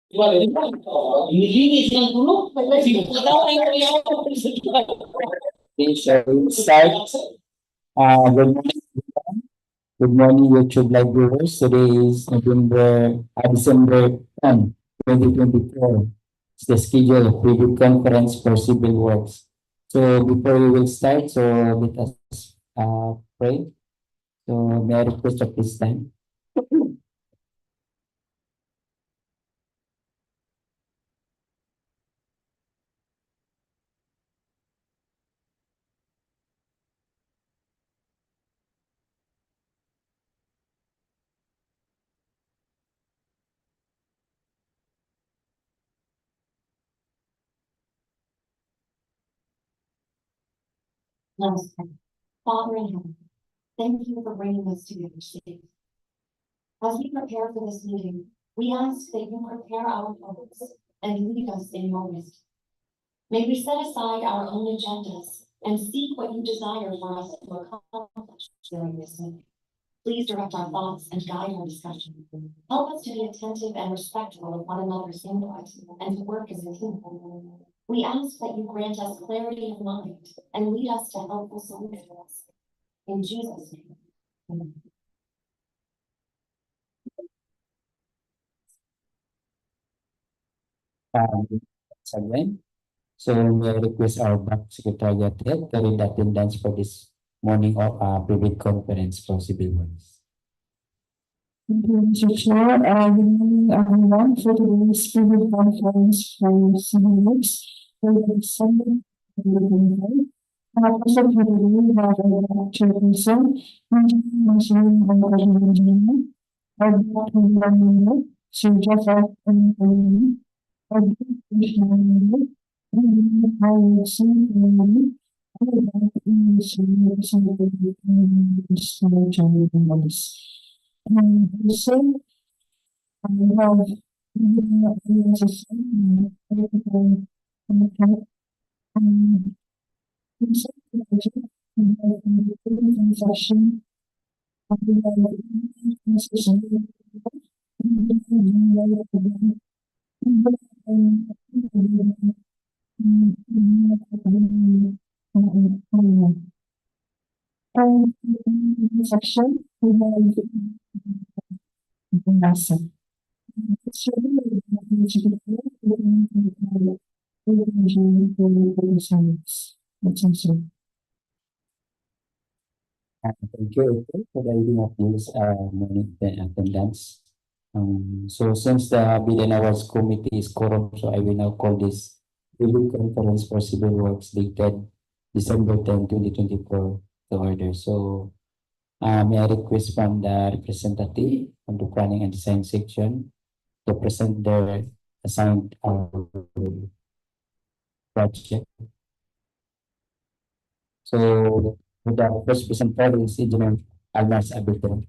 Nilinis ng gulo. Okay, so we'll start. Good morning, YouTube live viewers. Today is December 10, 2024. It's the schedule of preview conference for civil works. So before we will start, so let us pray. So may I request of this time? Namaste. Father in heaven, thank you for bringing us together safe. As we prepare for this meeting, we ask that you prepare our hearts and lead us in your wisdom. May we set aside our own agendas and seek what you desire for us to accomplish during this meeting. Please direct our thoughts and guide our discussion. Help us to be attentive and respectful of one another's input and to work as a team. We ask that you grant us clarity of mind and lead us to helpful solutions. In Jesus' name. Amen. Again. So may I request our Bank Secretariat Head to read attendance for this morning of private conference for civil works. Thank you, Mr. Chair. Good morning, everyone, for today's private conference for civil works for December 2025. Also for today, we have our chairperson, Engineer Engineer, our Engineer, Sir Joseph Engineer, our Engineer, section, we Thank you for the reading of this morning attendance. So since the Bill Awards Committee is quorum, so I will now call this private conference for civil works dated December 10, 2024 to order. So may I request from the representative from the planning and design section to present their assigned project. So the first presenter is Engineer Almas Abito.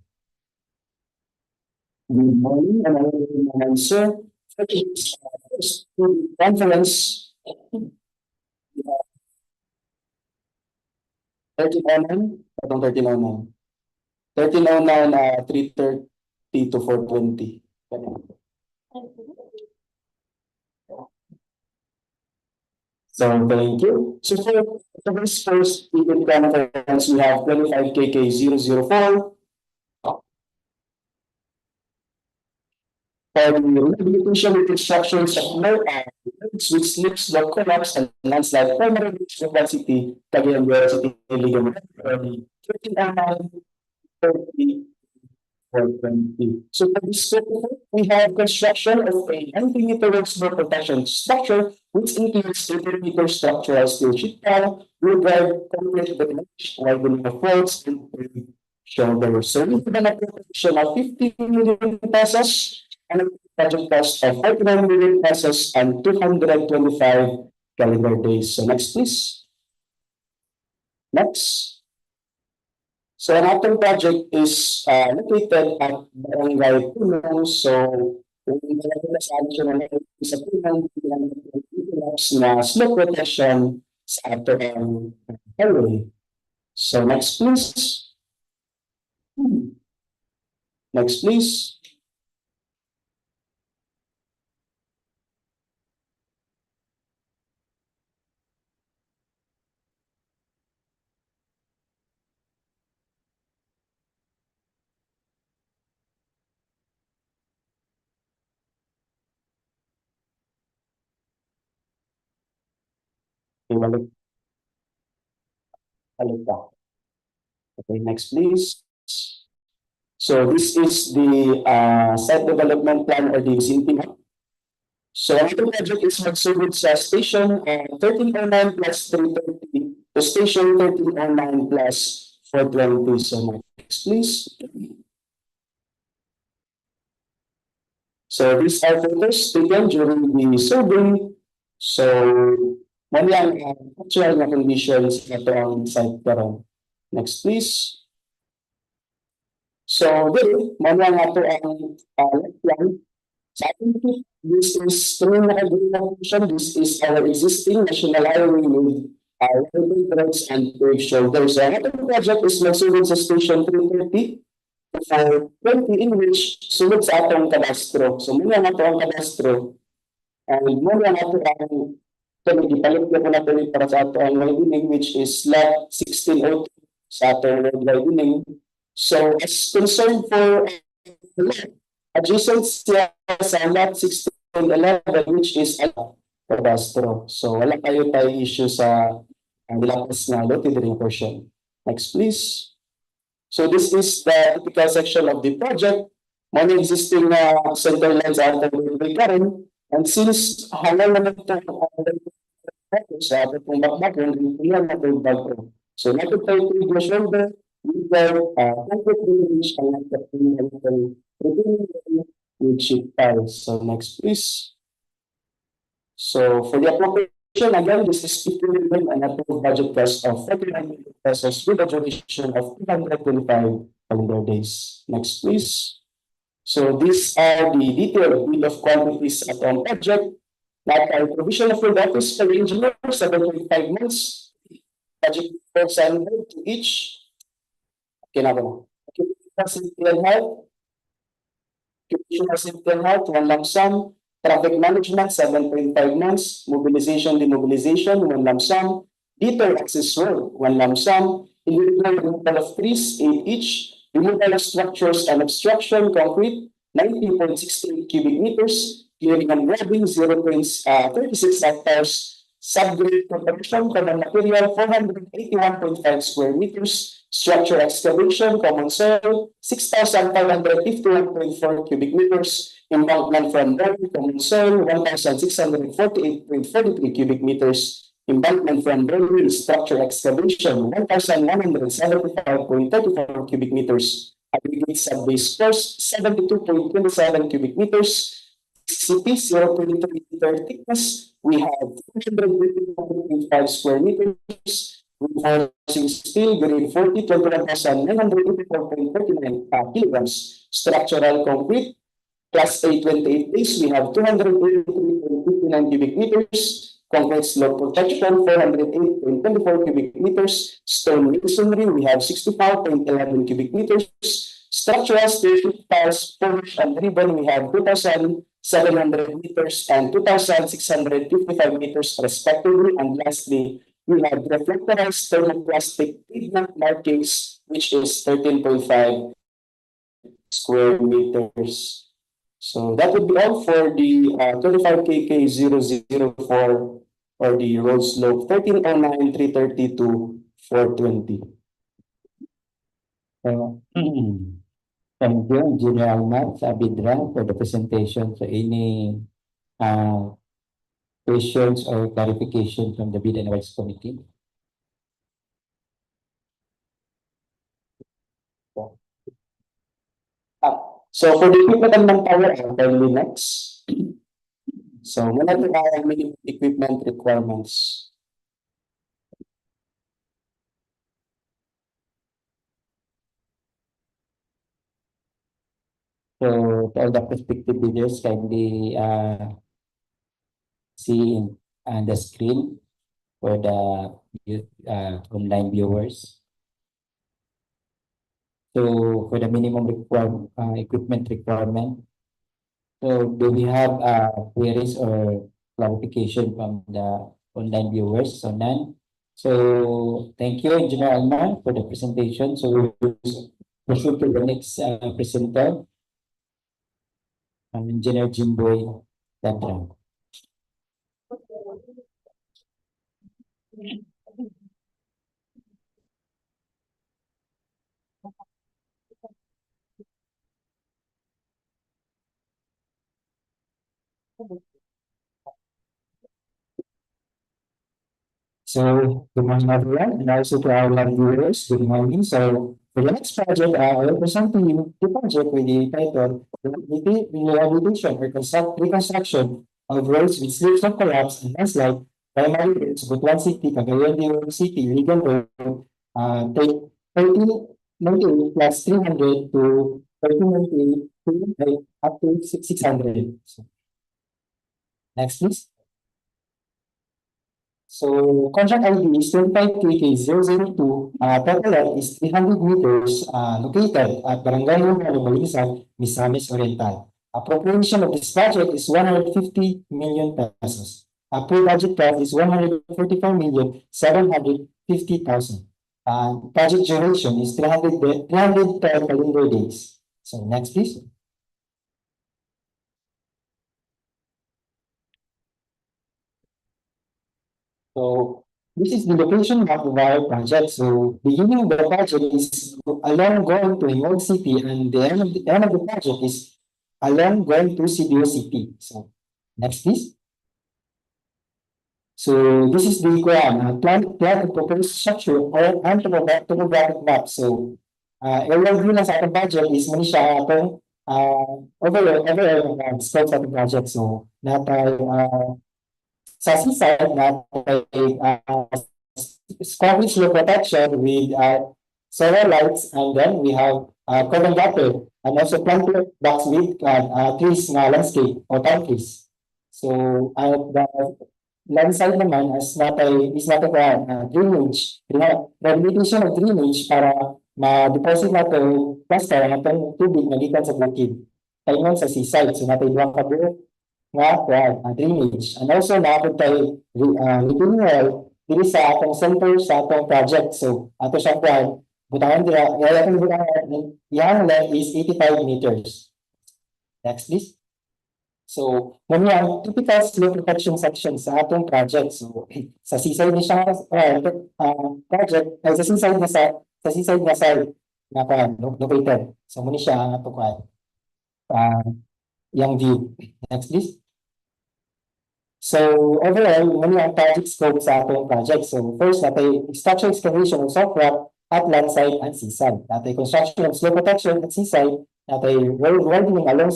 Good morning, and I will answer for this first conference. 1309, atong 1309. 1309, 3:30 to 4:20. So thank you. So for this first event conference, we have 25KK004. For the rehabilitation reconstructions of roads which slips, the collapse, and landslide primarily reach the city, Cagayan de Oro City, Ligamen, 1309, 420. So for this we have construction of a 90-meter worksboard protection structure, which includes 30-meter structural steel sheet panel, wood drive, concrete drainage, widening of roads, and shoulder. So we have an appropriation of 15 million pesos and a project cost of 49 million pesos and 225 calendar days. So next, please. Next. So an atom project is located at Barangay Punong. So kung talaga sa atin sa Punong, na slope rotation sa ating highway. So next, please. Next, please. Balik ka. Okay, next please. So this is the site development plan or the vicinity map. So ang ating project is magsulod sa station 1309 plus 330 to station 1309 plus 420. So next please. So these are photos taken during the survey. So mali ang actual na conditions na ito ang site karon. Next please. So dito, mali ang ato ang plan. Sa ating this is this is our existing national highway with railway roads and paved shoulders. So ang ating project is magsulod sa station 330 for 20 in which sulod sa atong kadastro. So muna nga ito ang kadastro. And muna nga ito ang ipalit ko na ito para sa ato ang widening which is lot 1602 sa atong road widening. So as concerned for adjacent siya sa lot 1611 which is kadastro. So wala kayo tayo issue sa nilapas na located portion. Next please. So this is the typical section of the project. Mga existing center lines are the current. And since hanggang naman ito sa ating bakbakon, hindi na ito. So natin tayo ito yung shoulder, we have concrete drainage and natin with sheet tiles. So next please. So for the appropriation, again, this is 50 million and approved budget cost of 49 million pesos with a duration of 225 calendar days. Next, please. So these are the detailed bill of quantities at our project. That are provision of field office for engineer, 7.5 months. Budget for 700 to each. Okay, na ba? Safety and health. Safety and health, one lump sum. Traffic management, 7.5 months. Mobilization, demobilization, one lump sum. Detour access road, one lump sum. Individual removal of trees, 8 each. Removal of structures and obstruction, concrete, 19.68 cubic meters. Clearing and grading, 0.36 hectares. Subgrade preparation, common material, 481.5 square meters. Structure excavation, common soil, 6,551.4 cubic meters. Embankment from Brgy, common soil, 1,648.43 cubic meters. Embankment from Brgy, structure excavation, 1,175.34 cubic meters. Aggregate sub-base force, 72.27 cubic meters. CP, 0.3 meter thickness. We have 255 square meters. Reinforcing steel, grade 40, 21,984.39 kilograms. Structural concrete, Class A 28 days, we have 283.59 cubic meters. Concrete slope protection, 408.24 cubic meters. Stone masonry, we have 65.11 cubic meters. Structural steel tiles, polish and ribbon, we have 2,700 meters and 2,655 meters respectively. And lastly, we have reflectorized thermoplastic pavement markings, which is 13.5 square meters. So that would be all for the 25KK004 or the road slope 1309, 330 to 420. Thank you, Engineer Almat Abidra, for the presentation. So any questions or clarification from the Bid and Awards Committee? So for the equipment and manpower, kindly next. So muna ito ang minimum equipment requirements. So to all the prospective bidders, kindly see on the screen for the online viewers. So for the minimum equipment requirement, so do we have queries or clarification from the online viewers? So none. So thank you, Engineer Alman, for the presentation. So we will proceed to the next presenter, Engineer Jimboy Dadra. So, good morning everyone, and also to our live viewers, good morning. So, for the next project, I will present to you the project with the title Rehabilitation or Reconstruction of Roads with Slips of Collapse and Landslide, Primary Roads, Butuan City, Cagayan de Oro City, Legal Road, 1398 plus 300 to 1398 up to 600. So, next, please. So contract ID is 25KK002, total length is 300 meters, located at Barangay Balingasag, Misamis Oriental. Appropriation of this project is 150 million pesos. Approved budget cost is 145,750,000. Project duration is 310 calendar days. So next, please. So this is the location map of our project. So beginning of the project is along going to Gingoog City, and the end of the project is along going to CDO City. So next, please. So this is the plan of proposed structure or topographic map. So aerial view lang sa ating project is muna siya atong overall scope sa ating project. So natay sa seaside natay concrete slope protection with solar lights, and then we have carbon gutter and also planter box with trees na landscape or palm trees. So the landslide naman is natay drainage, rehabilitation of drainage para ma-deposit nato plaster ang atong tubig na gikan sa bukid. Taingon sa seaside, so natay duha ka buok nga drainage. And also naapod tayo retaining wall diri sa atong center sa atong project. So ato siyang butangan dira, atong butangan yang length is 85 meters. Next, please. So, muna ang typical slope protection section sa atong project. So, sa seaside ni siya project, ay sa seaside na side na located. So, muna siya ang atong yung view. Next, please. So, overall, muna ang project scope sa atong project. So, first, natay structural excavation of soft rock at landside and seaside. Natay construction of slope protection at seaside. Natay road widening along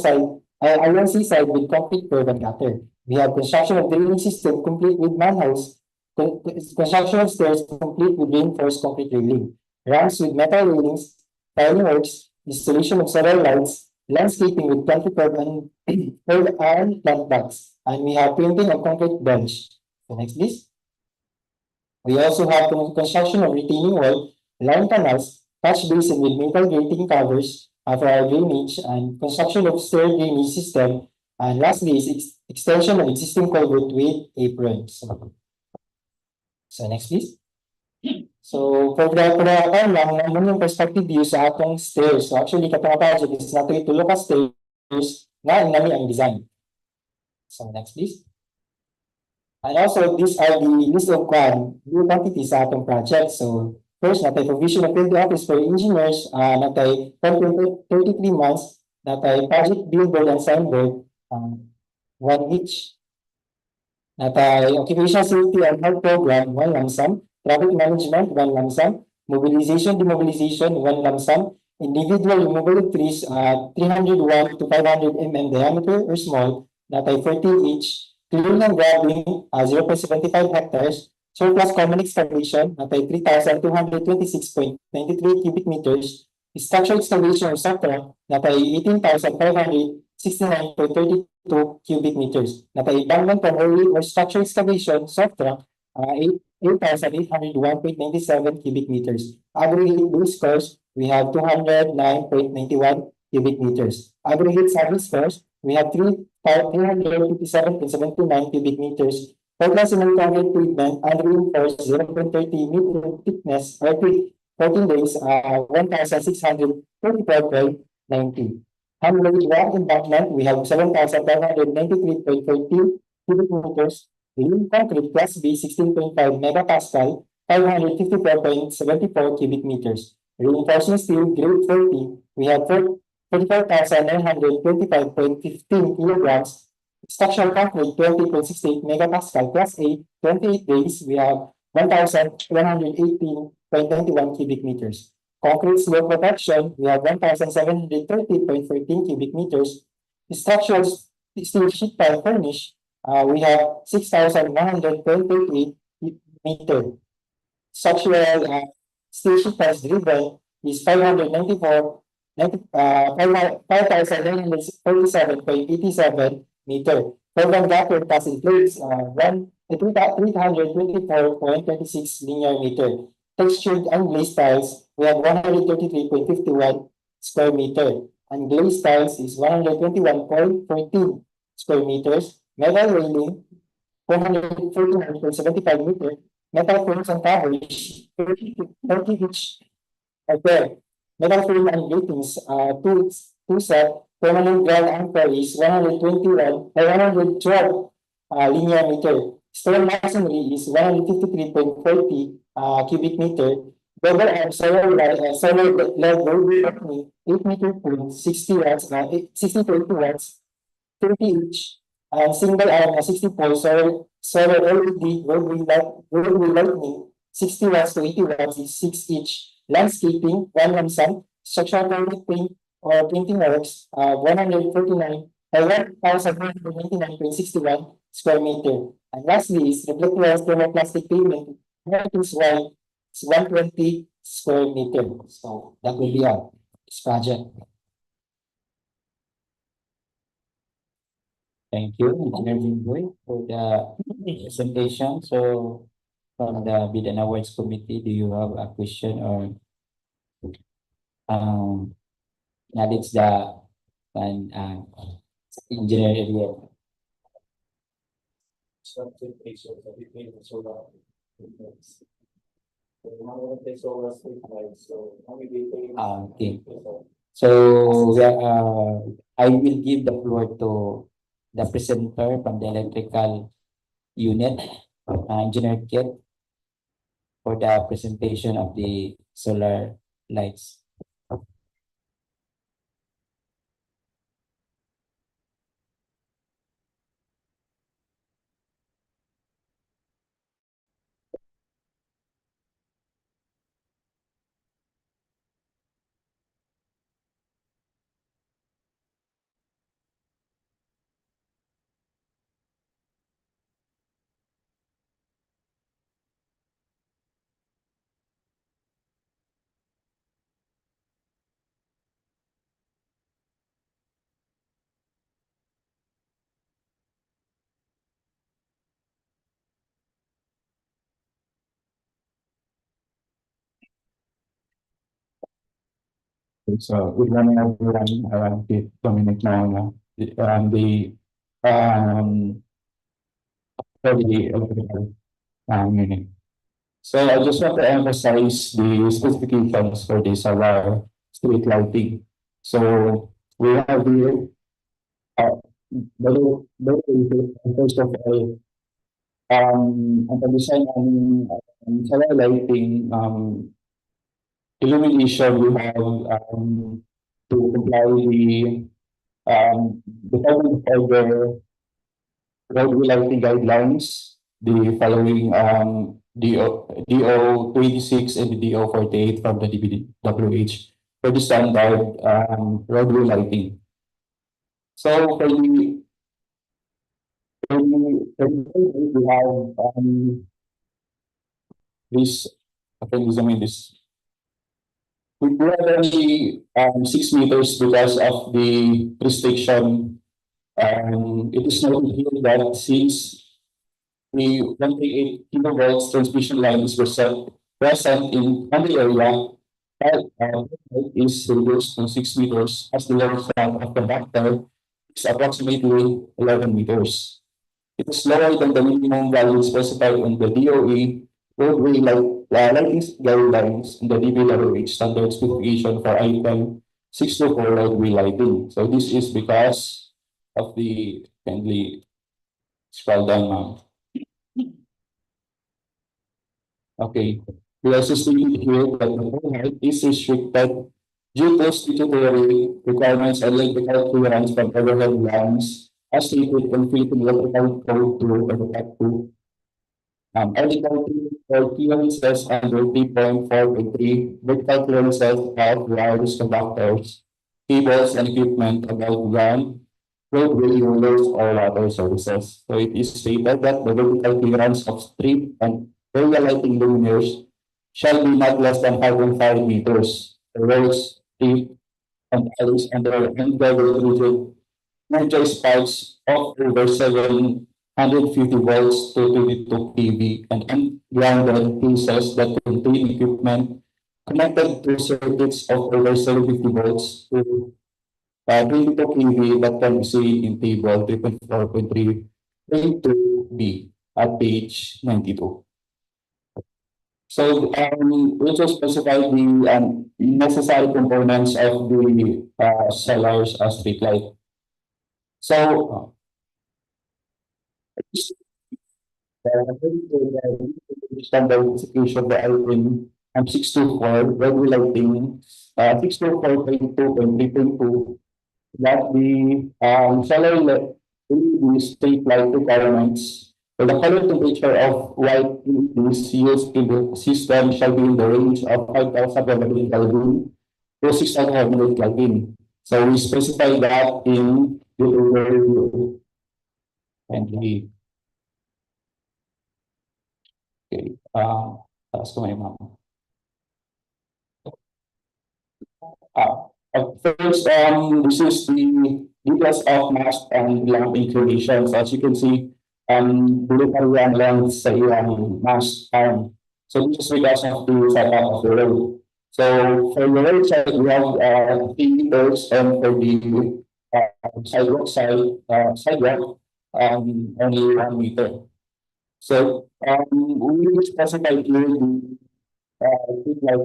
seaside with concrete curb and gutter. We have construction of drainage system complete with manholes, construction of stairs complete with reinforced concrete railing, ramps with metal railings, tiling works, installation of solar lights, landscaping with plant curb and plant bags, and we have painting of concrete bench. So next, please. We also have construction of retaining wall, line canals, catch basin with metal grating covers, for our drainage, and construction of stair drainage system, and lastly is extension of existing culvert with aprons. So next, please. So for the lang yung perspective view sa atong stairs. So actually katong project is nato itulo ka stairs na inani ang design. So next, please. And also these are the list of new quantities sa atong project. So first, natay provision of field office for engineers, natay 33 months, natay project billboard and signboard, 1 each. Natay occupational safety and health program, 1 lump sum, traffic management, 1 lump sum, mobilization, demobilization, 1 lump sum, individual removal of trees, 301 to 500 mm diameter or small, natay 14 each, clearing and grabbing, 0.75 hectares, surplus common excavation, natay 3,226.93 cubic meters. Structural excavation or soft rock, natay 18,569.32 cubic meters. Natay embankment primarily or structural excavation, soft rock, 8,801.97 cubic meters. Aggregate base scores, we have 209.91 cubic meters. Aggregate surface scores, we have 357.729 cubic meters. Focus in concrete treatment and reinforced 0.30 meter thickness or 14 days, 1,644.90. Handmade rock embankment, we have 7,593.14 cubic meters. Lean concrete class B 16.5 megapascal, 554.74 cubic meters. Reinforcing steel grade 40, we have 44,925.15 kilograms. Structural concrete 20.68 megapascal class A, 28 days, we have 1,118.91 cubic meters. Concrete slope protection, we have 1,730.14 cubic meters. Structural steel sheet pile furnish, we have 6,128 meter. Structural steel sheet piles driven is 5,947.87 meter. Program gutter pass in place, 324.36 linear meter. Textured unglazed tiles, we have 133.51 square meter. Unglazed tiles is 121.14 square meters. Metal railing, 449.75 meter. Metal frames and covers, 30 each are there. Metal frame and gratings, two set. Permanent ground anchor is 112 linear meter. Stone masonry is 153.40 cubic meter. Double arm solar level 8 meter point, 60 watts, 60 to 80 watts, 30 each. Single arm 64 solar LED roadway lightning, 60 watts to 80 watts is 6 each. Landscaping, one lump structural paint or painting works, 1,199.61 square meter. And lastly is reflectorized thermoplastic pavement, is 120 square meter. So that will be our this project. Thank you, Engineer Gingoog, for the presentation. So from the Bid and Awards Committee, do you have a question or knowledge the engineer area? Okay. So I will give the floor to the presenter from the electrical unit, Engineer Kit, for the presentation of the solar lights. So good morning, everyone. Dominic now, the for the electrical unit. So I just want to emphasize the specifications for the solar street lighting. So we have here, first of all, ang pag-design ng solar lighting, illumination, we have to comply the Department of the roadway lighting guidelines, the following DO 26 and the DO 48 from the DPWH for the standard roadway lighting. So for the we have this, this. We have only 6 meters because of the restriction. It is noted here that since the 138 kilovolts transmission line is present in the area, that is reduced to 6 meters as the lower span of the conductor is approximately 11 meters. It is lower than the minimum value specified in the DOE roadway lighting guidelines in the DPWH standard specification for item 624 roadway lighting. So this is because of the kindly scroll down, ma'am. Okay. We also stated here that the pole height is restricted due to statutory requirements and electrical clearance from overhead lines as stated in Philippine Electrical Code 2 or Act 2. Article 2 for clearances under 3.4.3, vertical clearances of wires, conductors, cables, and equipment above ground, roadway rollers, or water sources. So it is stated that the vertical clearance of street and area lighting luminaires shall be not less than 5.5 meters. The roads, street, and alleys under rigid energized spikes of over 750 volts to 22 kV and ungrounded cases that contain equipment connected to circuits of over 750 volts to 22 kV that can be seen in table 3.4.3.2b at page 92. So we also specify the necessary components of the sellers street light. So standard execution the item 624 regular lighting 624.2.3.2 that the seller LED street light requirements for the color temperature of white LEDs used in the system shall be in the range of 5,500 Kelvin to 6,500 Kelvin. So we specify that in the overview. And the okay, taas ko may ma'am. First, this is the details of mast and lamp inclinations. As you can see, delivery ang length sa iyang mast arm. So this is because of the setup of the road. So for the road side, we have 3 meters, and for the sidewalk sidewalk, only 1 meter. So we specify here the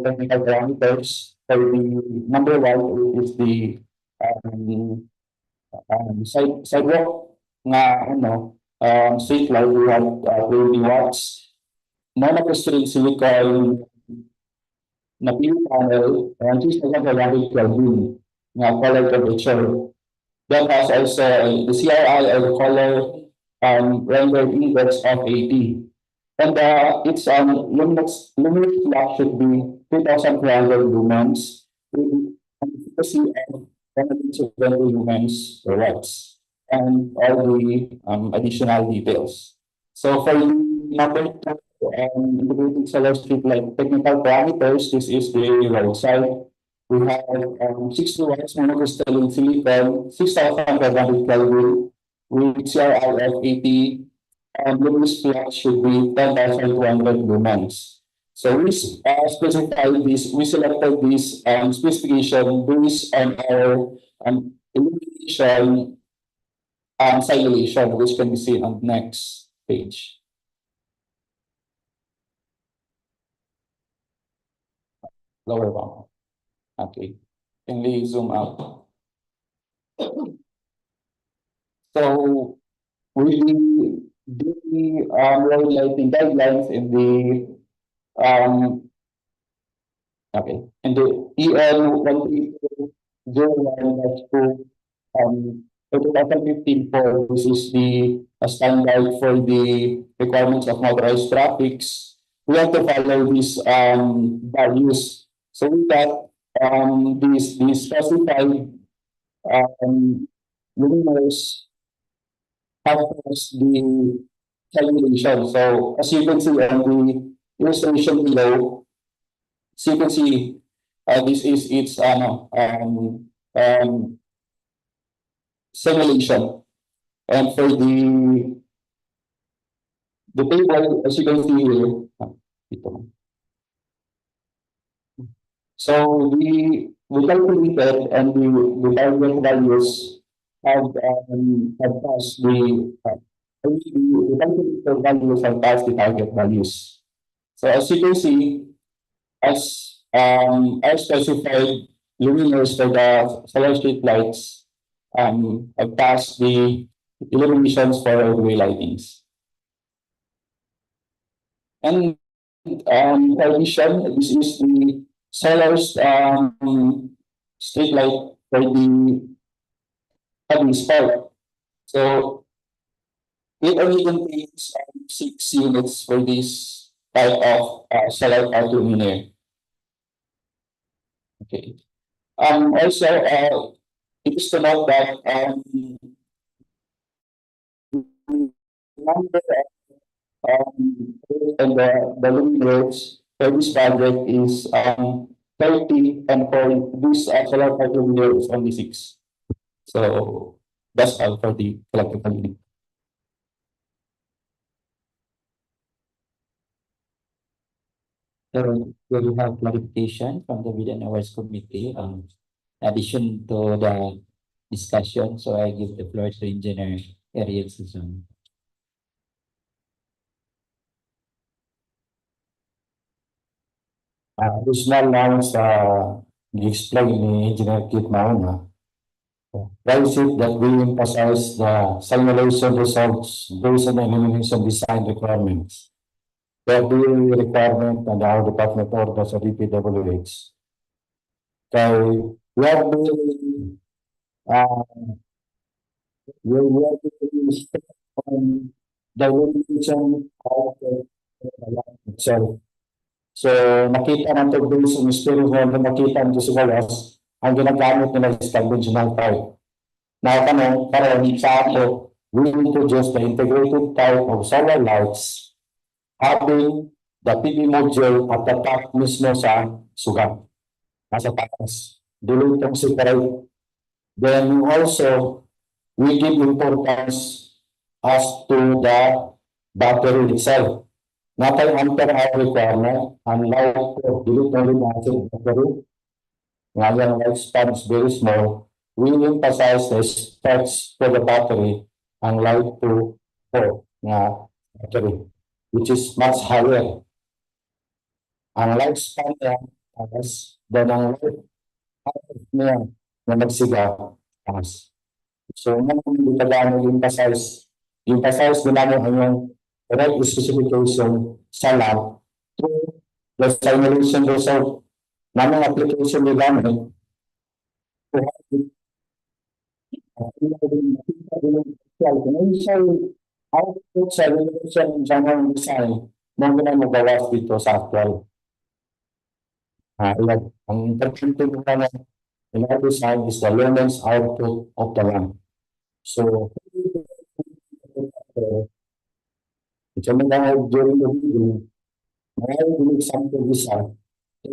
technical parameters. For the number 1 is the sidewalk na street light. We have 20 watts. Monocrystalline silicone na PV panel and 6,500 Kelvin na color temperature. That has also the CRI or color rendered index of 80. And its luminous flash should be 2,300 lumens with an efficacy of 170 lumens per watts and all the additional details. So for number 2, integrated solar street light technical parameters, this is the roadside. We have 60 watts monocrystalline silicon, 6,500 Kelvin with CRI of 80. And luminous flash should be 10,200 lumens. So we specified this, we selected this specification based on our illumination simulation, which can be seen on the next page. Lower one. Okay. Can we zoom out? So with the road lighting guidelines in the in the EL 13201-2 2015 for this is the standard for the requirements of motorized traffics. We have to follow these values. So with that, these specified luminous have passed the calculation. So as you can see on the illustration below, so you can see this is its simulation. And for the table, as you can see here, so we calculated and the target values have passed the calculated values have passed the target values. So as you can see, as I specified luminaires for the solar street lights have passed the illuminations for roadway lightings. And condition, this is the seller's street light for the public spot. So it only contains 6 units for this type of solar power luminaire. Okay. Also, it is to note that number and the luminaires for this project is 30, and for this solar power luminaire is only 6. So that's all for the electrical unit. So we have clarification from the Bid and Awards Committee, addition to the discussion, so I give the floor to Engineer Ariel Susan. Additional lang sa i-explain ni Engineer Kit Mauna. Why is it that we emphasize the simulation results based on the elimination design requirements? The DEO requirement and our department order sa DPWH. So we are doing on the elimination of the land itself. So nakita natin based on experience na nakita natin sa Walas, ang ginagamit nila is conventional type. Now, karon sa ako, we introduce the integrated type of solar lights having the PV module at the top mismo sa sugat. Nasa taas. Dili itong separate. Then also, we give importance as to the battery itself. Not an ampere-hour requirement, unlike dili itong lead-acid battery. Ngayon, lifespan is very small. We emphasize the specs for the battery, unlike to na battery, which is much higher. Ang lifespan niya taas, then ang life niya na magsiga taas. So, naman hindi ka gano'n emphasize din namin ang yung right specification sa lab through the simulation result namin application ni namin. Output sa resolution ng design nang magawas dito sa actual. Ang importante mo na in our design is the lumens output of the lamp. So, ito mo na during the video, mayroon example isa,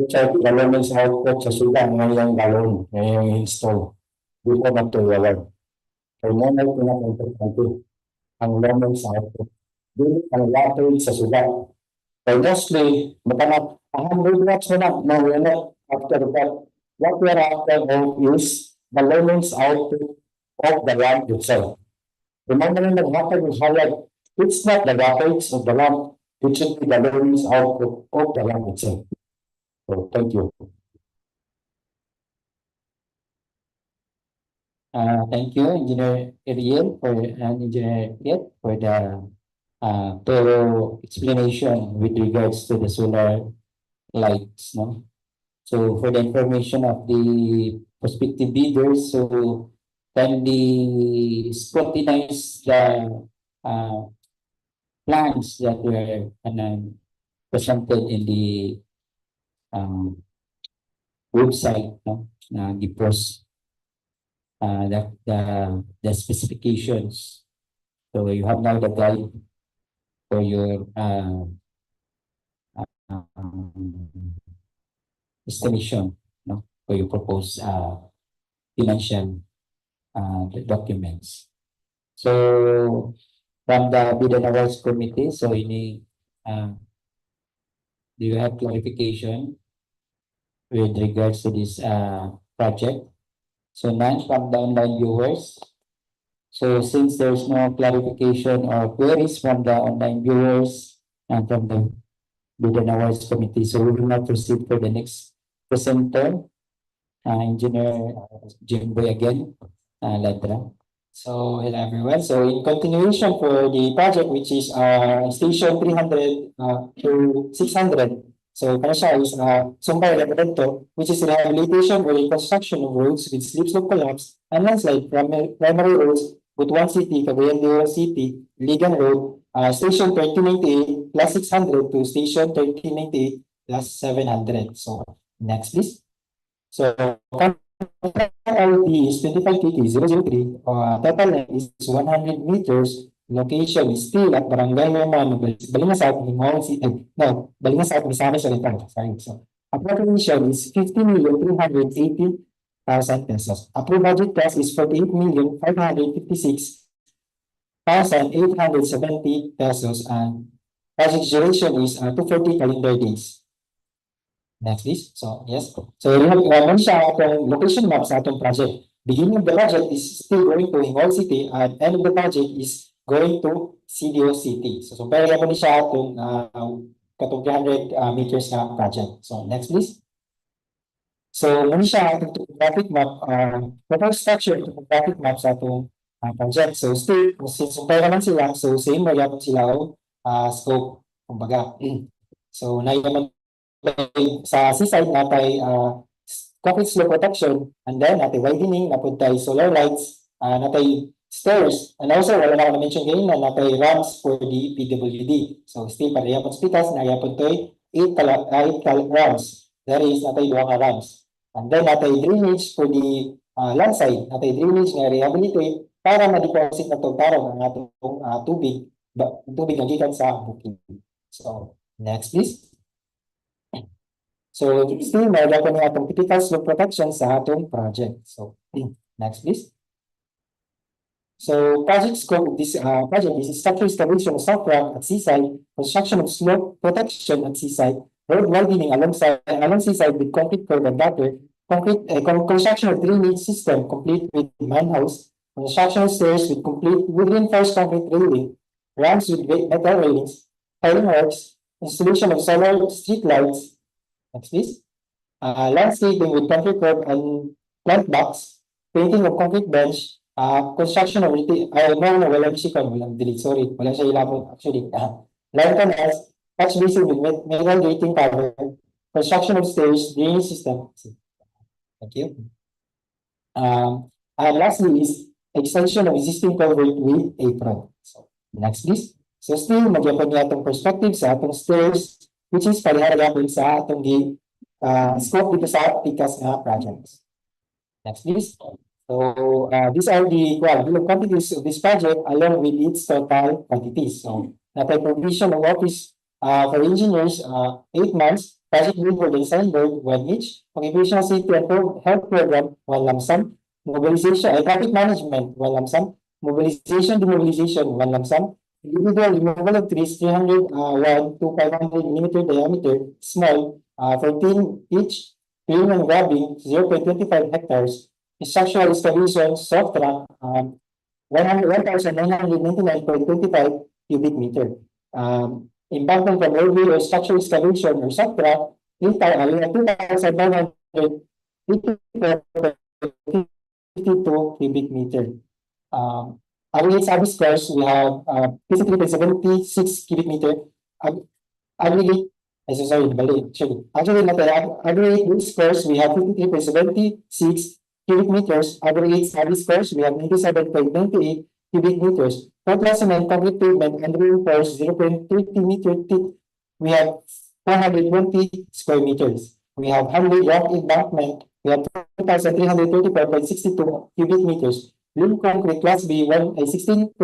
check the lumens output sa sulat ngayong galon, ngayong install. Dito na ito yawan. Kaya mo na pinaka-importante ang lumens output. Dito ang battery sa sulat. Kaya mostly, matanap, 100 watts na not after that. What we are after is the lumens output of the lamp itself. Remember na naghatag ng highlight, it's not the wattage of the lamp, it should be the lumens output of the lamp itself. So, thank you. Thank you, Engineer Ariel and Engineer Kit for the thorough explanation with regards to the solar lights. No? So for the information of the prospective bidders, so kindly scrutinize the plans that were presented in the website, no? Na gi-post the specifications. So you have now the guide for your estimation, no, for your proposed financial documents. So from the Bid and Awards Committee, so do you have clarification with regards to this project? So none from the online viewers. So since there's no clarification or queries from the online viewers and from the Bid and Awards Committee, so we will now proceed for the next presenter, Engineer Gingoog again, Ladra. So, hello everyone. So, in continuation for the project, which is station 300 to 600. So, kaya siya is Sumpay Repainting, which is rehabilitation or reconstruction of roads with slip slope collapse and landslide from primary roads, Butuan City, Cagayan de Oro City, Ligan Road, station 1398 plus 600 to station 1398 plus 700. So, next please. So, LD is 25KT003, total length is 100 meters, location is still at Barangay Naman, Balingasag, Lingaon City, no, Balingasag, Misamis Oriental, sorry. So, appropriation is 50,380,000 pesos. Approved budget cost is 48,556,870 pesos, and project duration is 240 calendar days. Next please. So, yes. So, meron siya atong location map sa atong project. Beginning of the project is still going to Hingaon City and end of the project is going to CDO City. So, pero po ni siya atong katong 300 meters na project. So, next please. So, muna siya atong topographic map, proposed structure topographic map sa atong project. So, still, since pera man sila, so same wala po sila scope, kumbaga. So, nayaman sa seaside natay concrete slope protection, and then natay widening, napuntay solar lights, natay stairs, and also wala na ako na-mention ngayon na natay ramps for the PWD. So still pareha po speakers na yapon toy 8 ramps. There is natay duha ka ramps. And then natay drainage for the landside, natay drainage nga rehabilitate para ma-deposit na tugtarong ang atong tubig nga gikan sa bukid. So next please. So, still, mayroon ko na itong typical slope protection sa atong project. So, next please. So, project scope of this project is structural installation of soft rock at seaside, construction of slope protection at seaside, road widening along seaside with concrete curb and gutter, construction of drainage system complete with manhouse, construction of stairs with reinforced concrete railing, ramps with metal railings, piling works, installation of solar street lights. Next please. Landscaping with concrete curb and plant box, painting of concrete bench, construction of wala bisikon, walang delete, sorry, wala siya ilabot actually. Line canals, touch basin with metal gating cover, construction of stairs, drainage system. Thank you. And lastly is extension of existing culvert with apron. So, next please. So still, magyapon niya itong perspective sa atong stairs, which is paliharagapon sa atong scope dito sa PICAS projects. Next please. So these are the quantities of this project along with its total quantities. So natay provision of office for engineers 8 months, project lead for the design board 1 each, occupational safety and health program 1 lump sum, mobilization traffic management 1 lump sum, mobilization demobilization 1 lump sum, individual removal of trees 301 to 500 millimeter diameter, small, 14 each, clearing and grabbing 0.25 hectares, structural excavation, soft rock, 1,999.25 cubic meter. Embankment from roadway or structural excavation or soft rock, 2,952 cubic meter. Aggregate service cars, we have 53.76 cubic meter. Aggregate, aggregate goods cars, we have 53.76 cubic meters. Aggregate service cars, we have 97.98 cubic meters. Total cement, concrete pavement, and reinforced 0.30 meter thick, we have 420 square meters. We have 100 rock embankment, we have 2,334.62 cubic meters. Loom concrete class B 16.5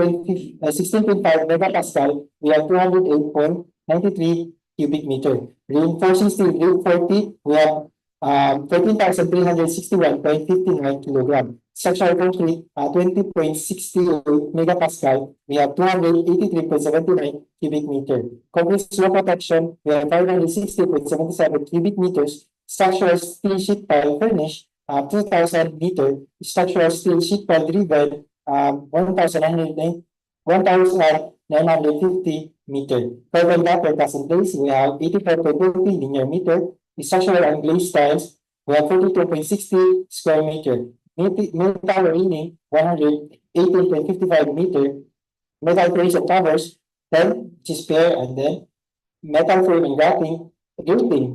megapascal, we have 208.93 cubic meter. Reinforcing steel grade 40, we have 13,361.59 kilogram. Structural concrete 20.68 megapascal, we have 283.79 cubic meter. Concrete slope protection, we have 560.77 cubic meters. Structural steel sheet pile furnish 2,000 meter, structural steel sheet pile driven 1,950 meter. Carbon gutter cast in place, we have 84.20 linear meter. Structural and glazed tiles, we have 42.60 square meter. metal railing 118.55 meter, metal frames and covers 10, which is pair, and then metal frame and grating,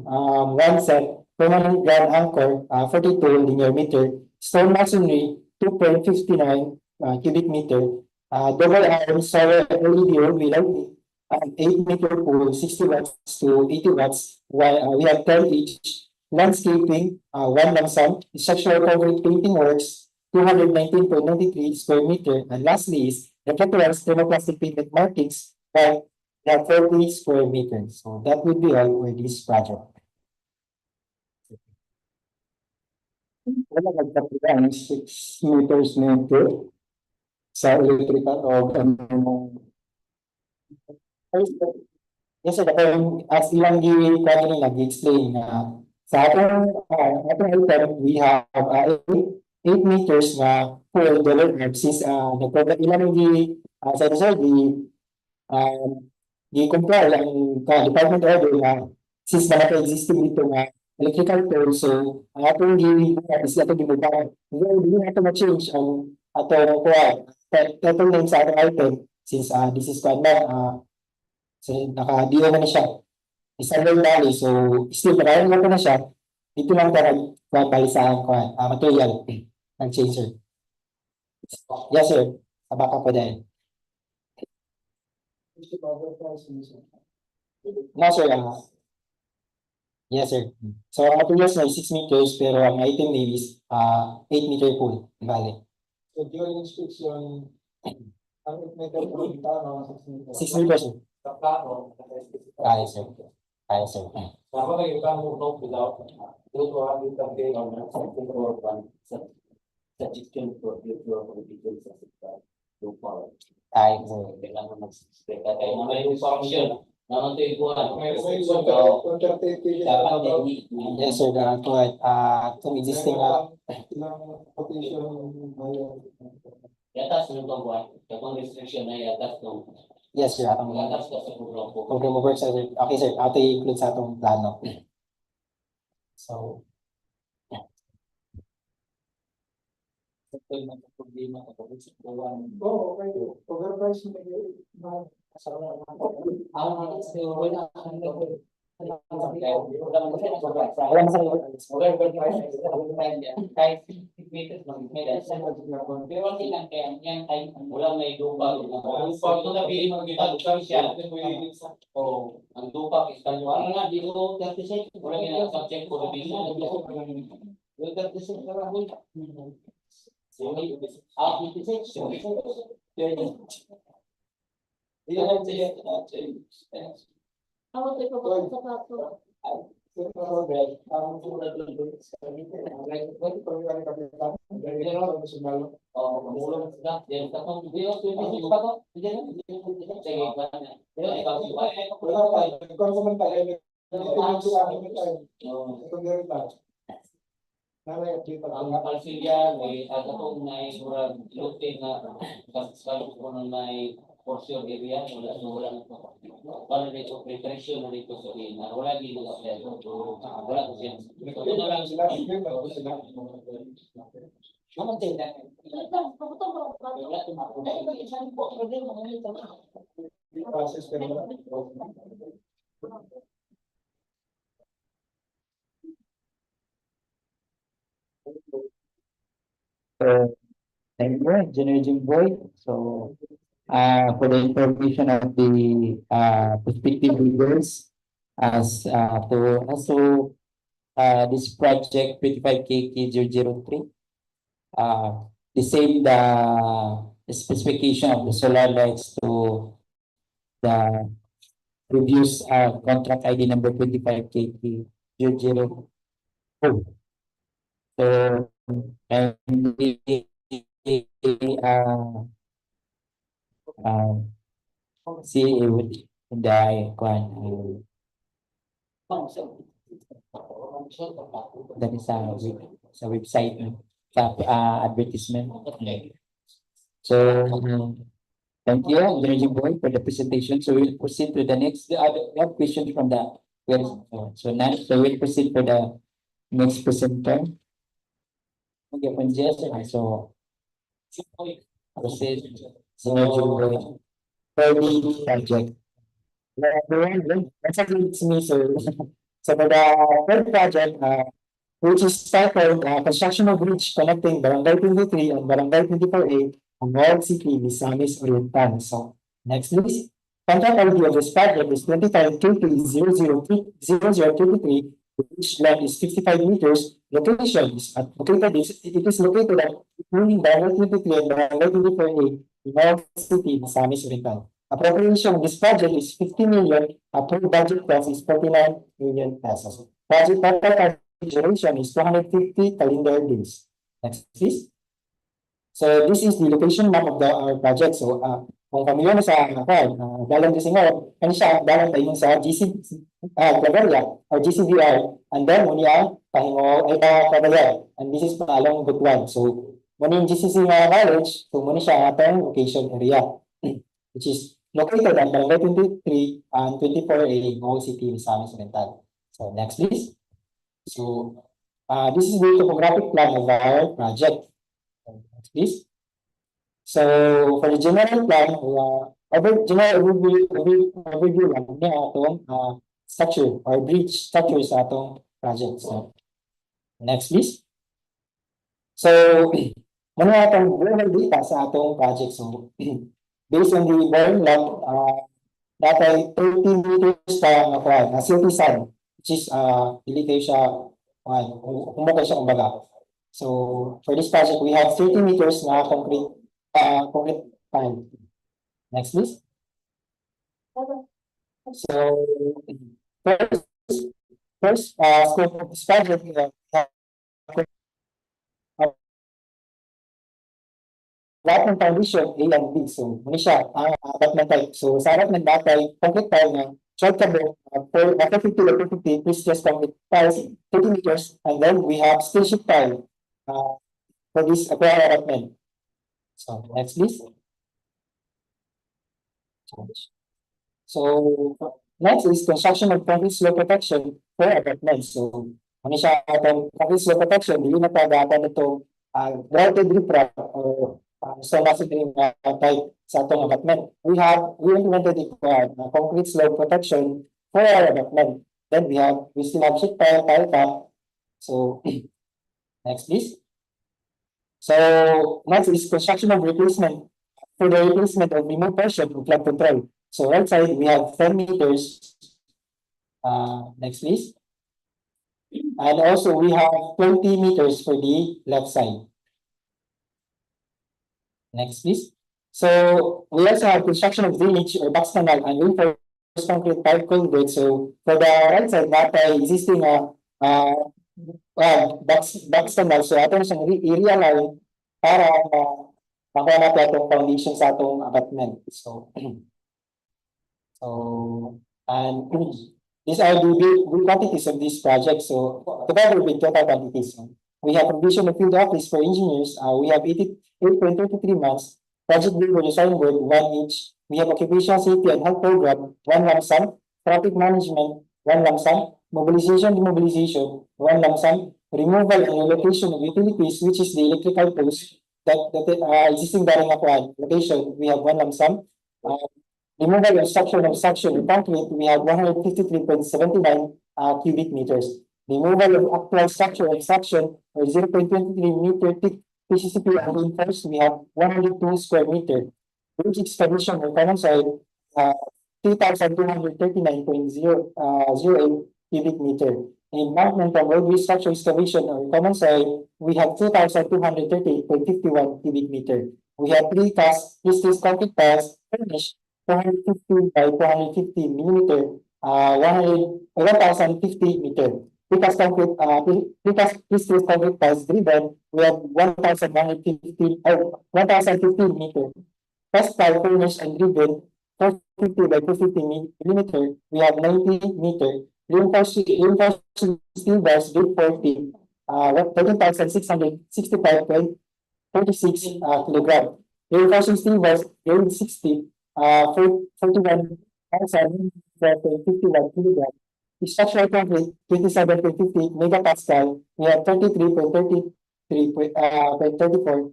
one set, permanent ground anchor, 42 linear meter, stone masonry, 2.59 cubic meter, double iron solar LED roadway lighting, 8 meter pool, 60 watts to 80 watts, while we have 10 each, landscaping, one lump sum, structural concrete painting works, 219.93 square meter, and lastly is reflectorants, thermoplastic pavement markings, we have 40 square meters. So that would be all for this project. Wala nagtapulan 6 meters meter sa electrical o ano. Yes, sir. As ilang kanina nag-explain na sa atong item, we have 8 meters na full delivered since ilang sa sir, comply ang department order na since naka-existing dito nga electrical pole, so ang atong is atong gibaba. Hindi nato ma-change ang atong title name sa atong item since this is so naka-DEO na siya. Isabel Valley, so still parayan lang ko na siya. Dito lang tayo Talisayan material ng changer. Yes, sir. Sabaka po dahil. No, sir. Yes, sir. So, ang materials na 6 meters, pero ang item name is 8 meter pool. Bale. So during inspection, ang meter po yung tama, 6 meters, sir. Kaya, sir. Kaya, sir. Tama na yung tama mo without those who have the campaign on something or one suggestion for the details of the follow. Kaya, sir. Kailangan mag-stay. Kaya may function. Naman ito yung buwan. Yes, sir. Itong existing Yatas ng buwan. Kapag restriction na yatas ng yes, sir. Atong yatas ka sa program po. kung remover, sir. Okay, sir. Ito i-include sa atong plano. So, Ito yung problema kapag sa buwan. Oo, okay. Overprice mo Ang wala kang wala masakit. kahit meters lang pero ang ilang kaya yan ay wala may lupa ito na pili mo kita siya o ang lupa is kanyo ano nga dito 36 wala nga subject for revision 36 para hul ang kalsilya may atong may murag lutin na kaskalo ko may portion area wala na to para dito preparation na dito sa ina wala dito sa wala ko siya ito na lang sila naman din na process pero So, thank you, Engineer Jimboy. So, for the information of the prospective leaders as to this project 25KK003, the same the specification of the solar lights to the previous contract ID number 25KK004. So, and see the that is sa website sa advertisement. So thank you, Engineer Boy, for the presentation. So we'll proceed to the next. We have questions from the so now we'll proceed for the next presenter. mag-congestion. So, proceed. So, for the project. Hello everyone, once again, it's me, sir. So for the third project, which is titled Construction of Bridge Connecting Barangay 23 and Barangay 24A on World City, Misamis Oriental. So next please. Contract ID of this project is 25K0030033. The bridge length is 55 meters. Location is it is located at between Barangay 23 and Barangay 24A in World City, Misamis Oriental. Appropriation of this project is 50 million. Approved budget cost is 49 million pesos. Project total duration is 250 calendar days. Next, please. So this is the location map of our project. So kung familiar na sa dalang Gisingog, ano siya, dalang tayo sa Claveria or GCBR, and then muna pahingo ay Claveria, and this is along Butuan. So muna yung GCC college, so muna siya atong location area, which is located at Barangay 23 and 24A in Gingoog City, Misamis Oriental. So next please. So this is the topographic plan of our project. Next please. So for the general plan, general overview lang niya atong structure or bridge structure sa atong project. So next please. So muna atong global data sa atong project. So based on the born lab, datay 30 meters pa silty sand, which is dili kayo siya kumbaga siya kumbaga. So for this project we have 30 meters na concrete time. Next please. So first scope of this project lahat ng foundation A and B. So muna siya ang abutment type. So sa harap ng batay, concrete tile na short cabo for after 50 or 250, please just concrete tiles 30 meters, and then we have steel sheet tile for this abutment. So next please. So next is construction of concrete slope protection for abutments. So muna siya atong concrete slope protection, hindi na tagatan itong grouted riprap or so massive type sa atong abutment. We implemented it concrete slope protection for our abutment. Then we still have sheet tile cap. So next please. So next is construction of replacement for the replacement of remote portion of flood control. So right side we have 10 meters. Next please. And also we have 20 meters for the left side. Next please. So we also have construction of drainage or box canal and reinforced concrete pipe culvert. So for the right side natay existing box canal, so ato na siyang area line para makuha natin atong foundation sa atong abutment. So and these are the big quantities of this project. So together with total quantities, we have provision of field office for engineers. We have 8.33 months. Project labor design work 1 each. We have occupational safety and health program 1 lump sum. Traffic management 1 lump sum. Mobilization demobilization 1 lump sum. Removal and relocation of utilities, which is the electrical post that existing daring location, we have 1 lump sum. Removal and structure of concrete, we have 153.79 cubic meters. Removal of actual structure of suction or 0.23 meter thick PCCP and reinforced, we have 102 square meter. Bridge excavation or common soil, 3,239.08 cubic meter. Embankment and roadway structure excavation or common soil, we have 2,238.51 cubic meter. We have 3 cast concrete tiles furnished 450 by 450 millimeter, 1,050 meter. Precast concrete, concrete tiles driven, we have 1,150 or 1,050 meter. Cast tile furnished and driven 450 by 250 millimeter, we have 90 meter. Reinforced steel bars grade 40, 13,665.36 kilogram. Reinforcing steel bars grade 60, 41,051 kilogram. Structural concrete 27.50 megapascal. We have 33.30 cubic meter.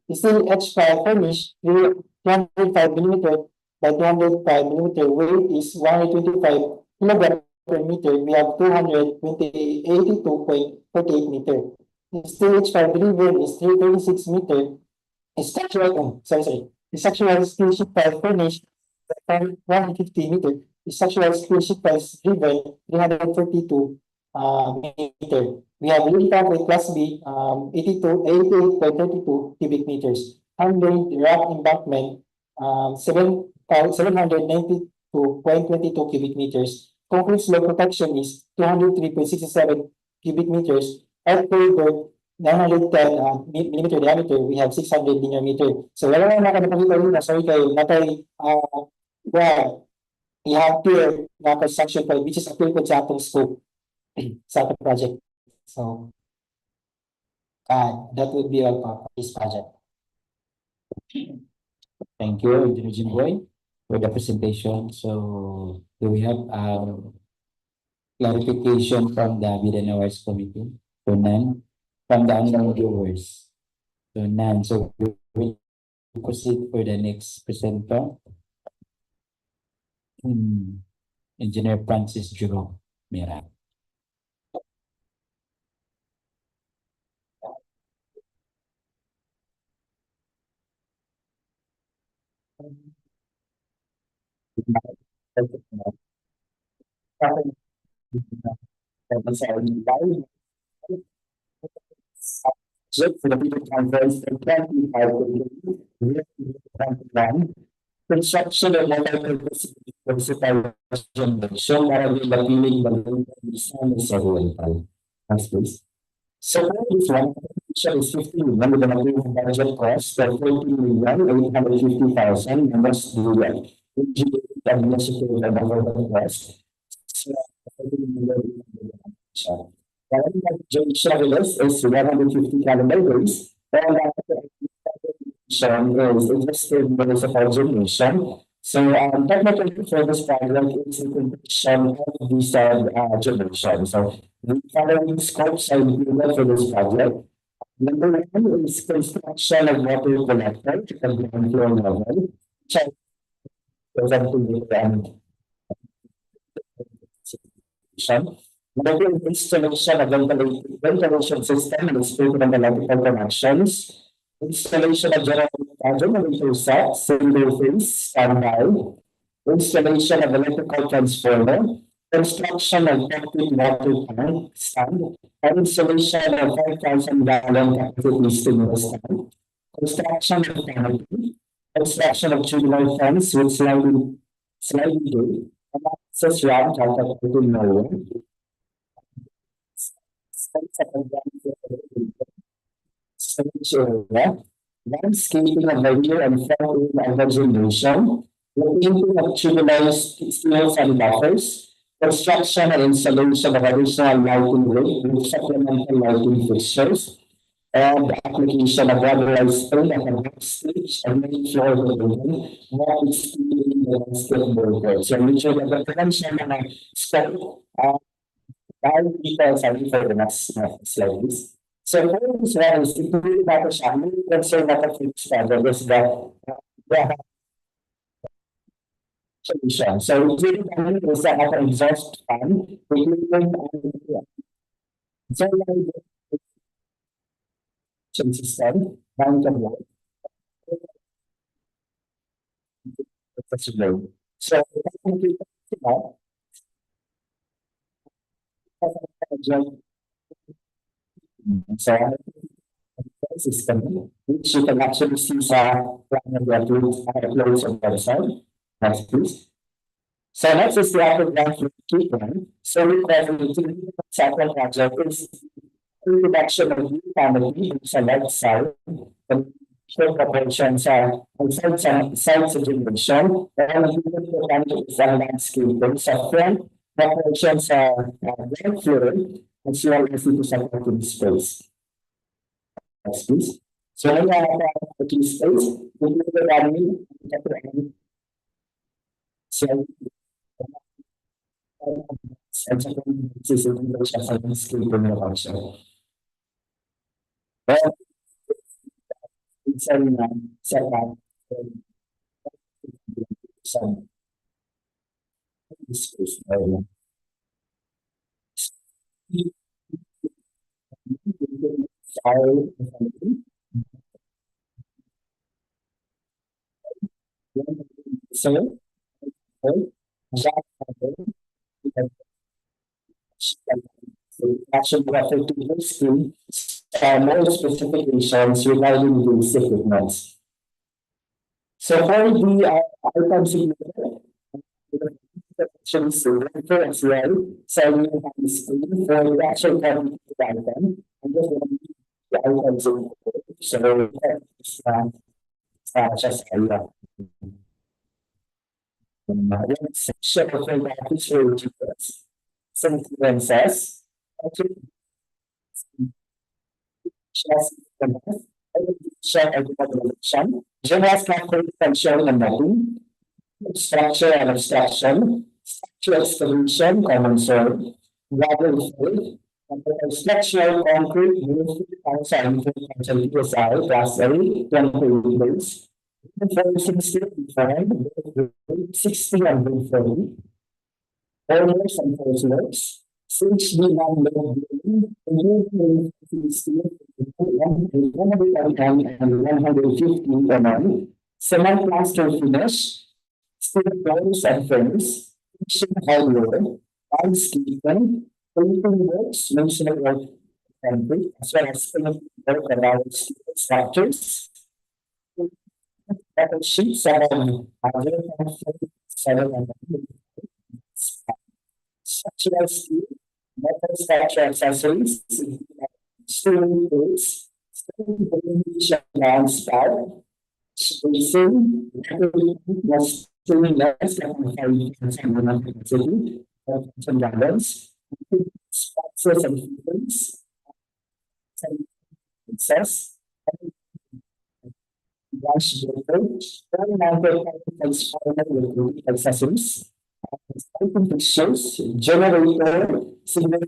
The steel H5 furnish 305 millimeter by 205 millimeter weight is 125 kilogram per meter. We have 282.48 meter. The steel H5 driven is 336 meter. The structural steel sheet pile furnish 150 meter. The structural steel sheet piles driven 332 meter. We have link tank with class B 88.32 cubic meters. Handling rack embankment 792.22 cubic meters. Concrete slope protection is 203.67 cubic meters. Outboard 910 millimeter diameter, we have 600 linear meter. So wala na nakapagpakita rin na sorry kayo, natay we have here na construction for which is applicable sa atong scope sa atong project. So that would be all for this project. Thank you, Engineer Jimboy, for the presentation. So do we have clarification from the BDNOS committee? So none. From the online viewers? So none. So we will proceed for the next presenter. Engineer Francis Jerome Mira. For the people conference, the 25 construction of multi-purpose municipal generation para yung Lapinig, Balingoan, Misamis Oriental. Next please. So this one, is 50 million with an agreement budget cost of 40,850,000 and that's the administrative and government cost. So duration is 150 calendar days and is invested in municipal generation. So technically for this project is the completion of this generation. So the following scopes are included for this project. Number one is construction of water collector at the ground floor level. So Number two, installation of ventilation system and explain analytical connections. Installation of generator set, single phase, standby. Installation of electrical transformer. Construction of concrete water tank stand. And installation of 5,000 gallon capacity stimulus tank. Construction of canopy. Construction of tubular fence with sliding gate. And access ramp to nowhere. Landscaping of the rear and front of vegetation, repainting of tubular steels and buffers, construction and installation of additional lighting grid with supplemental lighting fixtures, and the application of rubberized paint at the backstage and main floor of the building, while exceeding the landscape border. So we should have a potential scope. Dahil dito, sorry for the next slide, please. So for this one is included natin siya, may concern natin for this project is that solution. So including natin is that natin exhaust fan, including system, mountain wall. So system, which you can actually see sa plan of the uploads on the website. Next, please. So next is the upper ground floor treatment. So we present the second project is introduction of new canopy sa left side, the proportion sa side generation, and the canopy is a landscaping sa front, proportion sa ground floor, as well as ito sa parking space. Next, please. So I have a parking space, we will be running At sa kung sisitin ko siya sa skill communication. Pero, isa rin na sa sa discourse na yun. So, action refer to listing more specifications regarding the equipment. So for the items in sections refer as well, so we have the screen for the actual item and just the items in so just area. Section for that is for some sequences. General calculation and mapping, structure and abstraction, structural excavation, common soil, water field, structural concrete, outside PSI, class A, 20 days. 60 and 40. Owners and first works, 6 and 150 MM, semi-plaster finish, steel doors and frames, kitchen hardware, landscaping, painting works, masonry work, concrete, as well as painting work around steel structures. Metal sheets and other structural steel, metal structure accessories, steel tools, steel landslide, spacing, steel less than balance, structures and fittings, access, wash accessories, piping fixtures, generator, single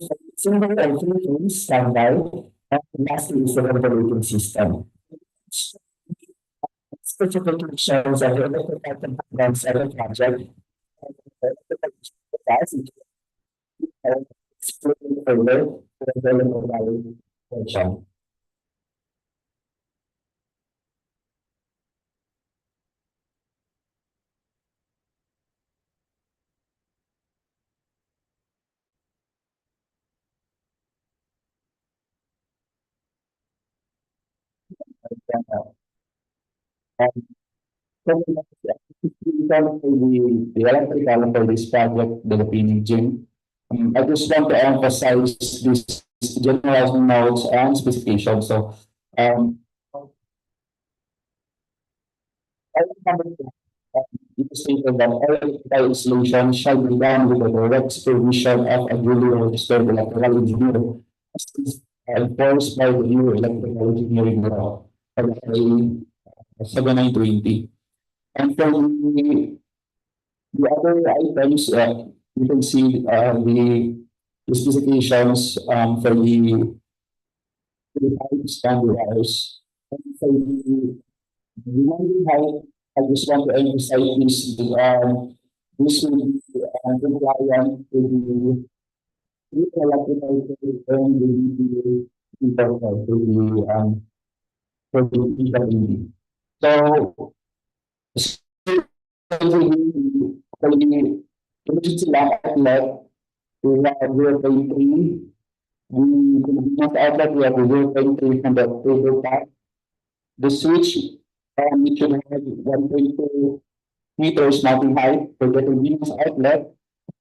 and three phase standby, and lastly is the ventilating system. Specifications of the electrical components of the project explain further the development portion. The electrical for this project, the Lapinig gym. I just want to emphasize this general notes and specifications. So, it is stated that all electrical installation shall be done with the direct supervision of a duly registered electrical engineer, as is enforced by the new electrical engineering law, 7920. And for the other items, you can see the specifications for the pipes and the wires. And for the remaining height, I just want to emphasize this will be compliant to the electrical and the for the PWD. So, emergency outlet, we have 0.3. The convenience outlet, we have 0.3 from the table top. The switch, we should have 1.2 meters mounting height for the convenience outlet,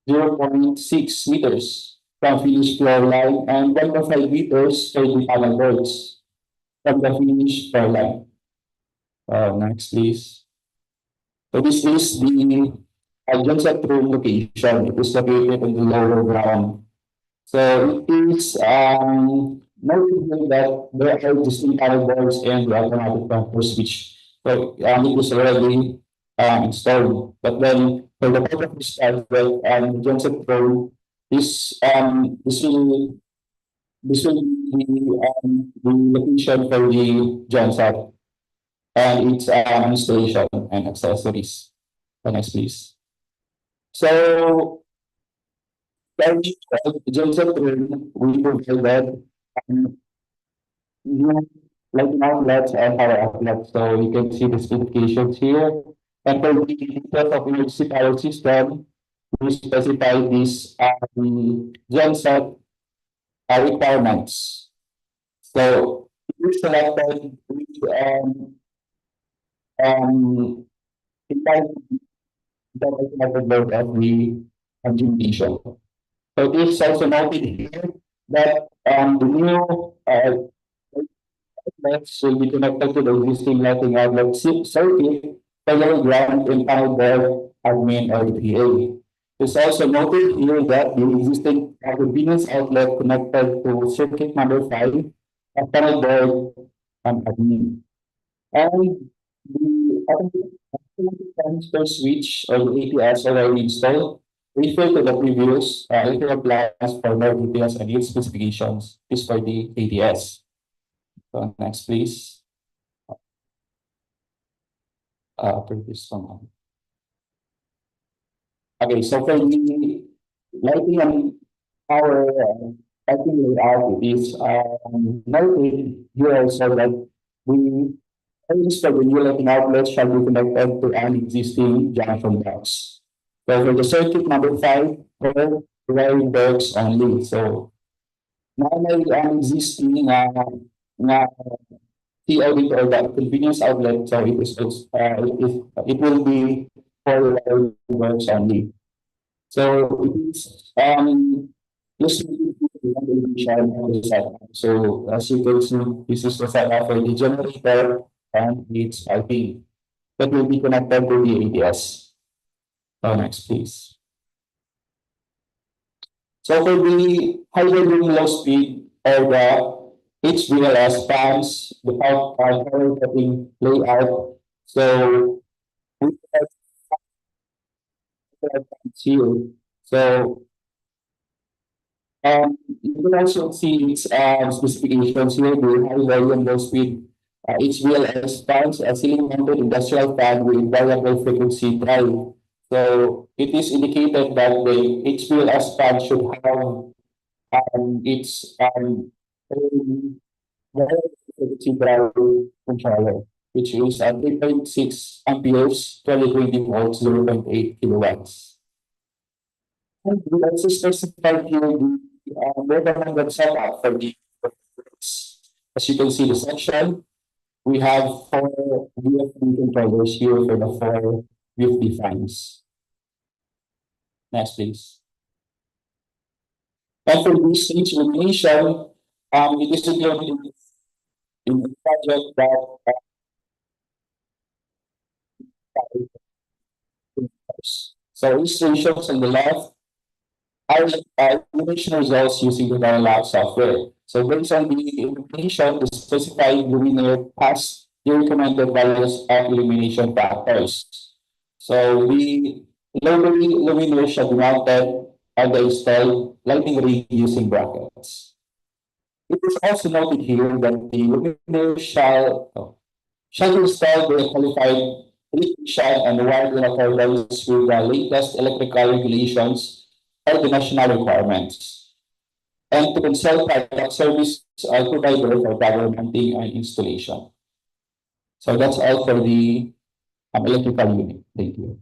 0.6 meters from finished floor line, and 1.5 meters for the panel boards from the finished floor line. Next, please. So this is the genset room location. It is located in the lower ground. So it is noted that there are distinct panel boards and the automatic bumper switch. So it is already installed. But then for the part of this project, the genset room this will be the location for the genset and its installation and accessories. Next, please. So, genset room, we provided new lighting outlets and power outlets. So you can see the specifications here. And for the details of municipal system, we specify these genset requirements. So we selected in time the load of the gymnasium. So it is also noted here that the new outlets will be connected to the existing lighting outlet circuit following ground and panel board admin or DPA. It's also noted here that the existing convenience outlet connected to circuit number 5 and panel board admin. And the automatic transfer switch or the ATS already installed. Refer to the previous ATS plans for more details and its specifications. This for the ATS. So next, please. Previous one. Okay, so for the lighting and power lighting layout is noted here also that we for the new lighting outlet shall be connected to an existing junction box. So for the circuit number 5, for wiring box only. So now may an existing na COD or the convenience outlet, so it will be for wiring box only. So it is just so as you can see, this is the setup for the generator and its piping that will be connected to the ATS. Next, please. So for the high volume low speed or the HVLS fans, the power cutting layout. So we have here. So you can also see its specifications here, the high volume low speed HVLS fans, a ceiling mounted industrial fan with variable frequency drive. So it is indicated that the HVLS fan should have its own variable frequency drive controller, which is 3.6 amperes, 20 volts, 0.8 kilowatts. And we also specified here the recommended setup for the as you can see the section. We have 4 VFD controllers here for the 4 VFD fans. Next, please. And for this stage illumination, it is included in the project that so illustrations on the left are illumination results using the Lab software. So based on the illumination, the specified luminaire has the recommended values of illumination factors. So the locally luminaire shall be mounted on the installed lighting rig using brackets. It is also noted here that the luminaire shall install the qualified electrician and wired in accordance with the latest electrical regulations or the national requirements, and to consult product service provider for pavement and installation. So that's all for the electrical unit. Thank you.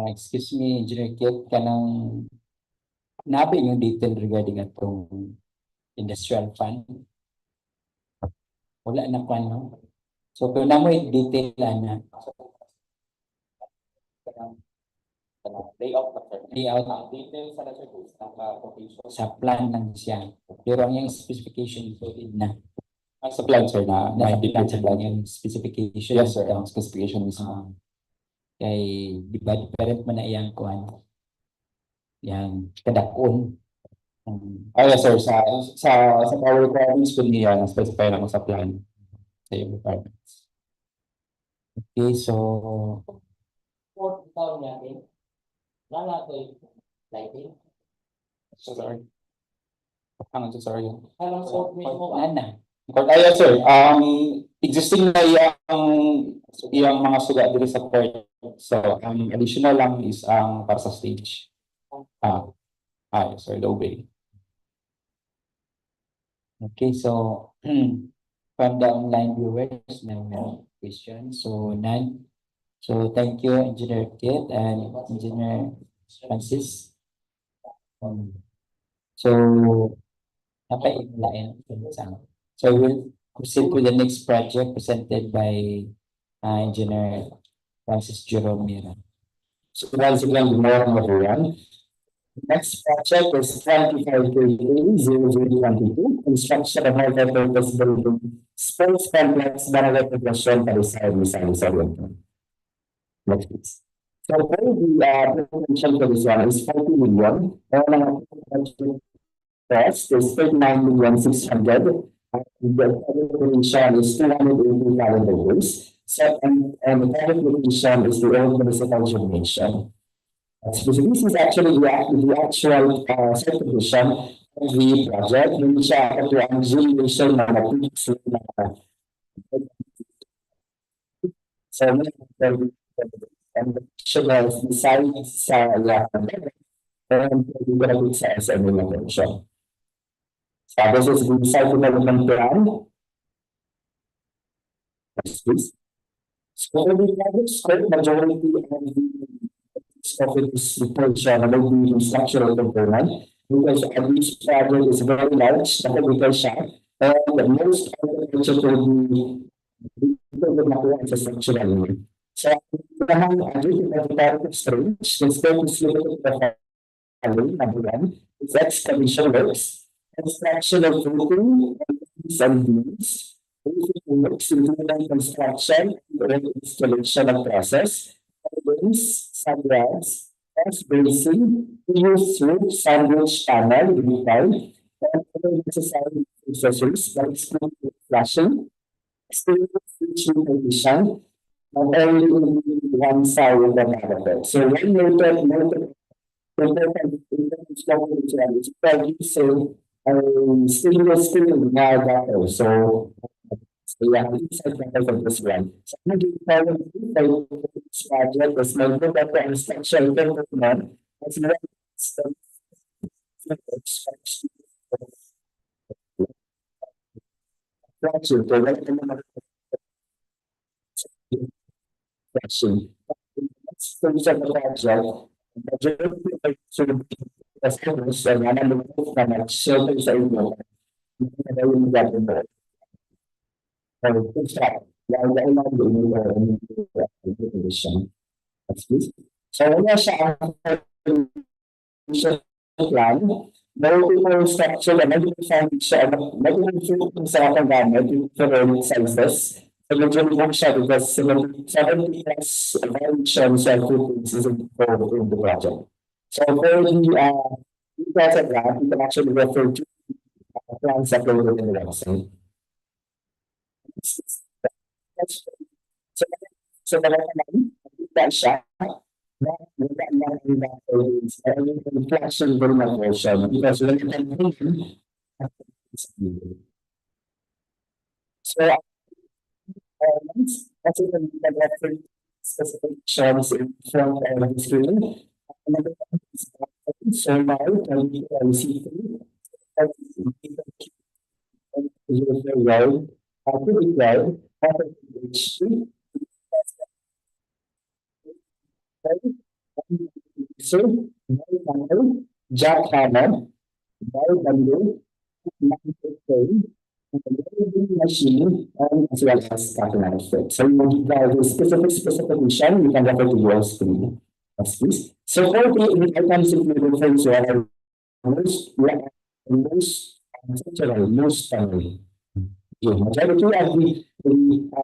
Excuse me, Engineer Kit, kanang nabi yung detail regarding atong industrial fund? Wala na pa, no? So, kung na mo yung detail na layout details sa plan lang siya. Pero ang yung specification included na. Sa plan, sir, na Plan sa plan yung specification. Yes, sir. Ang specification mismo. Kay, di ba, different man na iyang kuhan. Yang kadakon. Yes, sir. Sa power requirements, kung niya, na-specify naman sa plan. Sa yung requirements. Okay, so, 4,000 natin. Wala ko yung lighting. So, sorry. Ano, so sorry. Alam ko mismo. Nana. Yes, sir. Existing na yung mga suga dito sa port. So, ang additional lang is ang para sa stage. Yes, sir. Low bay. Okay, so, from the online viewers, no questions, so none. So, thank you, Engineer Kit and Engineer Francis. So, napailain. So, we'll proceed to the next project presented by Engineer Francis Jerome Mira. So once again, good morning, everyone. Next project is 25-0022, construction of multi-purpose building, sports complex, Balingasag, Talisayan, Misamis Oriental. Next, please. So for the potential for this one is 40 million. And cost is 39,600,000. The calculation is 280 calendar days. So, and the calculation is the old municipal jurisdiction. So this is actually the actual subdivision of the project. Hindi siya ito ang jurisdiction na napiso na so and the size sa and the sa SM location. So this is the site development plan. Next, please. So the project scope majority of this portion will be structural component because this project is very large, because and most of the project will be structural. So the strange instead of the number one is excavation works, construction of roofing and beams. Construction, installation of process, rooms, subgrabs, bracing, use roof sandwich panel, and other necessary accessories like flashing, exterior partition, and only one side of the parapet. So when noted stainless steel now so yeah, inside the this one. So I'm going to this project is my book at the structural development as well as so wala siya plan, multiple structure na nag-define siya, nag-define sa aking gamit, different sizes. So medyo lang siya because 70 plus variations and footprints is in the project. So for the project that, you can actually refer to plans uploaded in the website. So that siya, reflection very much version because when you can so that's it the specifications in front of the screen. Another one is so now I see well, pretty well, so, jackhammer, bundle, machine, and as well as catalytic fit. So you have a specific mission, you can refer to your screen. Yes, please. So for the items included for you are most timely. Majority of the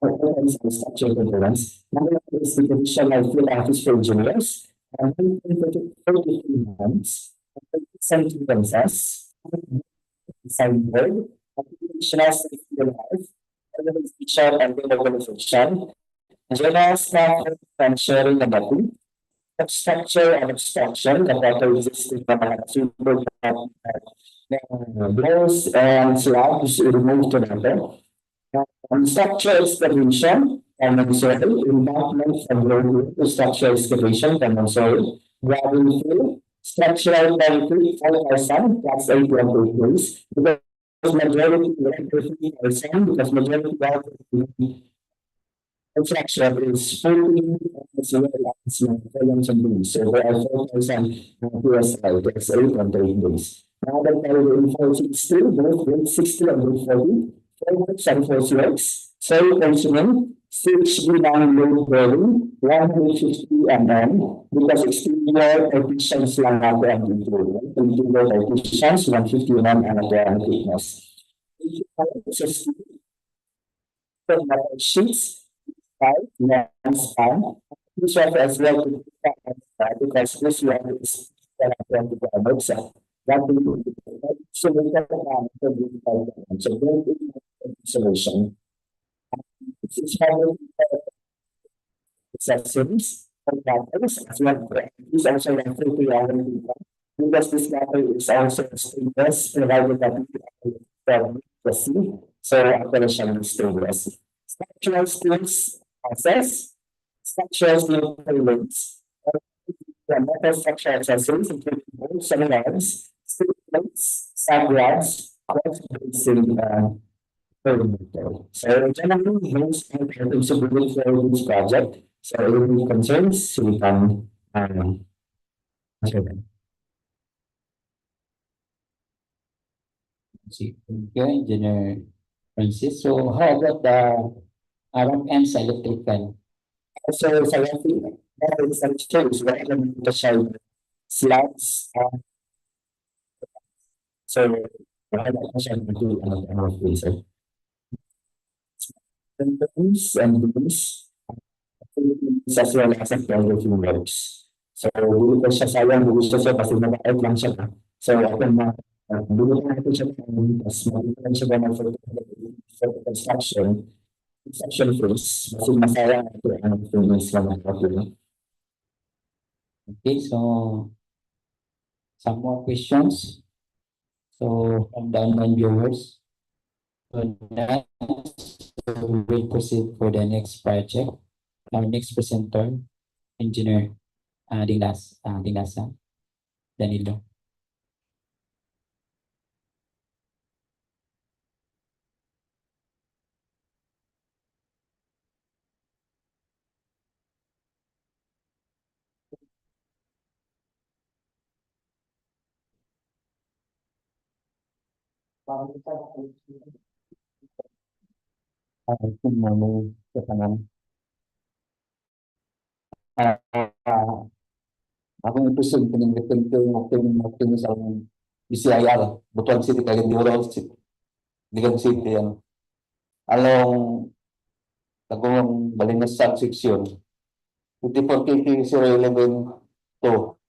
items and structural components. Number one is the traditional field office for engineers, and 43 months, sentences, signboard, occupational safety and health, organization and organization, general staff and sharing the body, structure and obstruction, the water existing from a simple walls and slabs removed together. Structure excavation, common soil, embankment and road to structure excavation, common soil, gravel fill, structural concrete, 4,000, plus 8 days. Because majority, 3,000, because majority of the construction is 14 as well as columns and beams. So there are 4,000 PSI, that's 8 days. Now that I will enforce it still, both grade 60 and grade 40, forwards and force works, soil consuming, stage B9 load bearing, 150 because exterior partitions lang ako ang interior. Interior partitions, 150 and thickness. Sheets, non-span, this one as well to because this one is that will be so we can so don't solution. It's accessories and batteries as well. This also referred to because this battery is also stainless provided that the sea, so operation is stainless. Structural steels process, structural steel payloads, metal structural accessories including bolts and rods, steel plates, sag rods, so generally, most items of for this project. So any concerns, we can answer them. Thank you, Engineer Francis. So how about the RMM's electrical? So I think that is some change what the show slabs. So I can do another reason. And beams as well as everything works. So dito ko siya sayang gusto siya kasi mabait lang siya. So ako na dito ko natin siya mas mabait siya ba for construction phase kasi masaya ito ang phase lang natin. Okay, so some more questions. So from the online viewers. So next, we will proceed for the next project. Our next presenter, Engineer Dinglasa Danilo. Good morning, everyone. Ako ipisod ko ng Repainting sa BCIR, Butuan City, Cagayan City, Ligan City, yan. Along Lagonglong Balingasag section, 54 KT 011 to.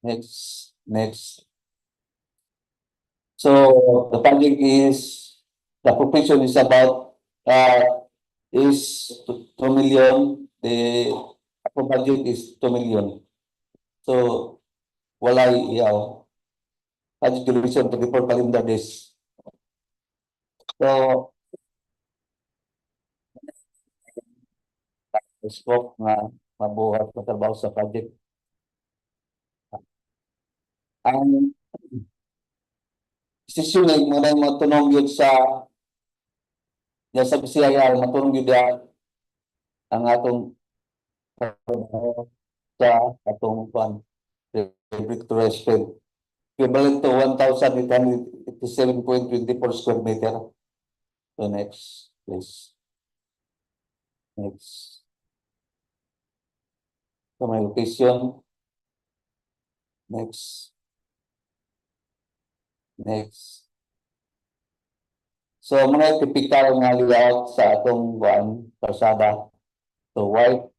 Next. So the project is, the proportion is about is 2 million. The budget is 2 million. So wala iyaw. Budget duration 24 calendar days. So scope nga mabuhat na trabaho sa project. Ang desisyon ay matunog yun sa BCIR, matunog yun ang atong sa atong Victoria Spring. Equivalent to 1,887.24 square meter. So next, please. Next. So my location. Next. So mga typical nga layout sa atong kalsada. So white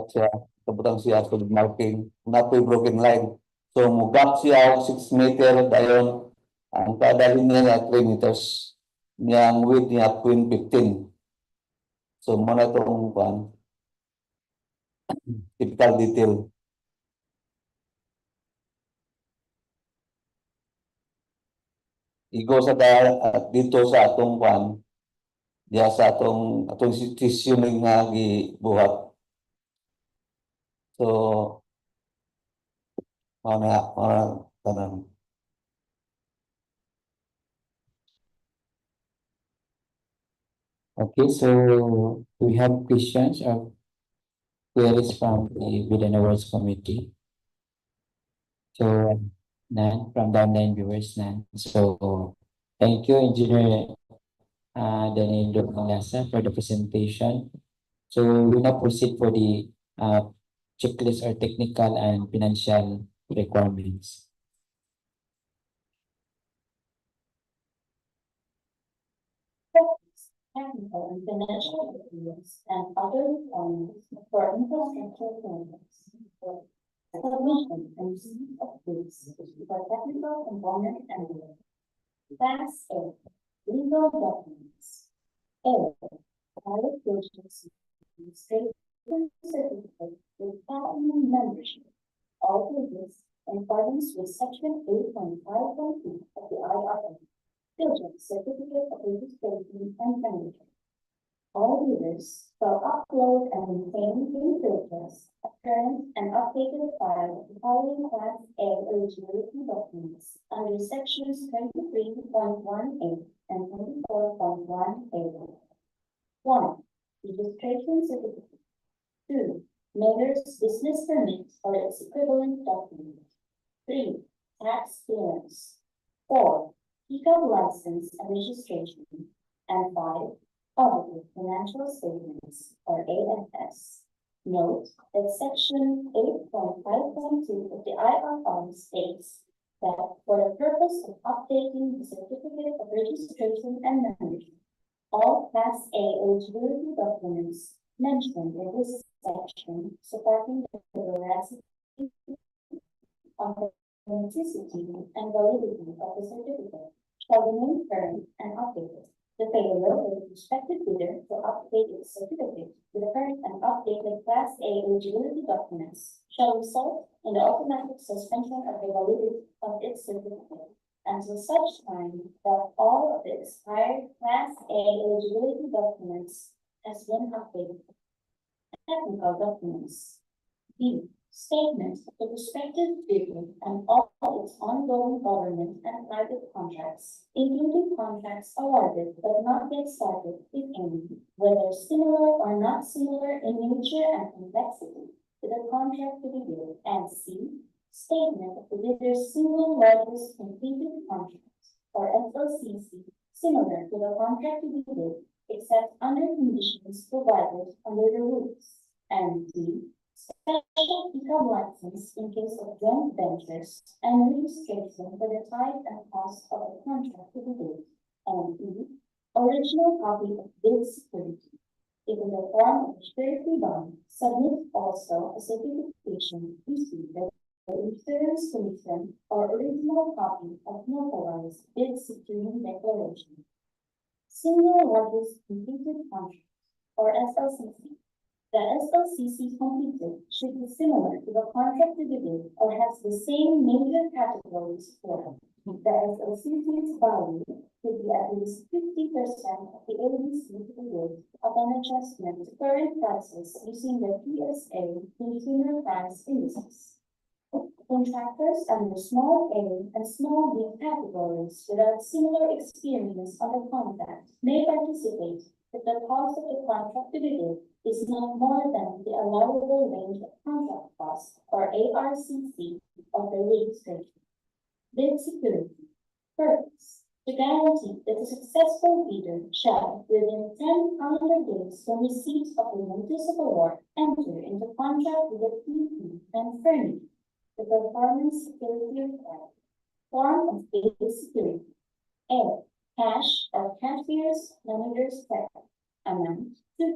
siya, kabutang siya, so marking, not a broken line. So mugak siya 6 meter dayon ang kada linya niya 3 meters. Niyang width niya 15. So muna itong typical detail. Igo sa dito sa atong diya sa atong situationing nga gibuhat. So mga tanan. Okay, so we have questions or queries from the Bidden Awards Committee. So none from the online viewers, none. So thank you, Engineer Danilo Panglasa for the presentation. So we now proceed for the checklist or technical and financial requirements. Technical and financial documents and other requirements for infrastructure projects. Submission and receipt of bids for technical component and work. Class A, legal documents. A, pilot projects, state certificate with platinum membership. All pages in accordance with section 8.5.2 of the IRA. Project certificate of registration and membership. All readers shall upload and maintain in filters a current and updated file of the following Class A eligibility documents under sections 23.18 and 24.18. 1. Registration certificate. 2. Mayor's business permit or its equivalent document. 3. Tax clearance. 4. PCAB license and registration. And 5. Audited financial statements or AFS. Note that section 8.5.2 of the IRR states that for the purpose of updating the certificate of registration and membership, all Class A eligibility documents mentioned in this section supporting the veracity, authenticity, and validity of the certificate shall remain current and updated. The failure of the prospective bidder to update its certificate with the current and updated Class A eligibility documents shall result in the automatic suspension of the validity of its certificate until such time that all of the expired Class A eligibility documents has been updated. Technical documents. B. Statement of the prospective bidder and all its ongoing government and private contracts, including contracts awarded but not yet started, if any, whether similar or not similar in nature and complexity to the contract to be bid. And C. Statement of the bidder's single largest completed contract, or SLCC, similar to the contract to be bid, except under conditions provided under the rules. And D. Special PCAB license in case of joint ventures and registration for the type and cost of the contract to be bid. And E. Original copy of bid security. If in the form of a surety bond, submit also a certification received by the Insurance Commission or original copy of notarized bid securing declaration. Single largest completed contract or SLCC. The SLCC completed should be similar to the contract to be bid or has the same major categories for the SLCC's value should be at least 50% of the ABC to be bid upon adjustment to current prices using the PSA Consumer Price Indices. Contractors under small A and small B categories without similar experience on the contract may participate if the cost of the contract to be bid is not more than the allowable range of contract cost or ARCC of the registration. Bid security. Purpose. To guarantee that the successful bidder shall, within 10 calendar days from receipt of the notice of award, enter into contract with the PP and furnish the performance security required. Form of bid security. A. Cash or cashier's manager's check. Amount 2%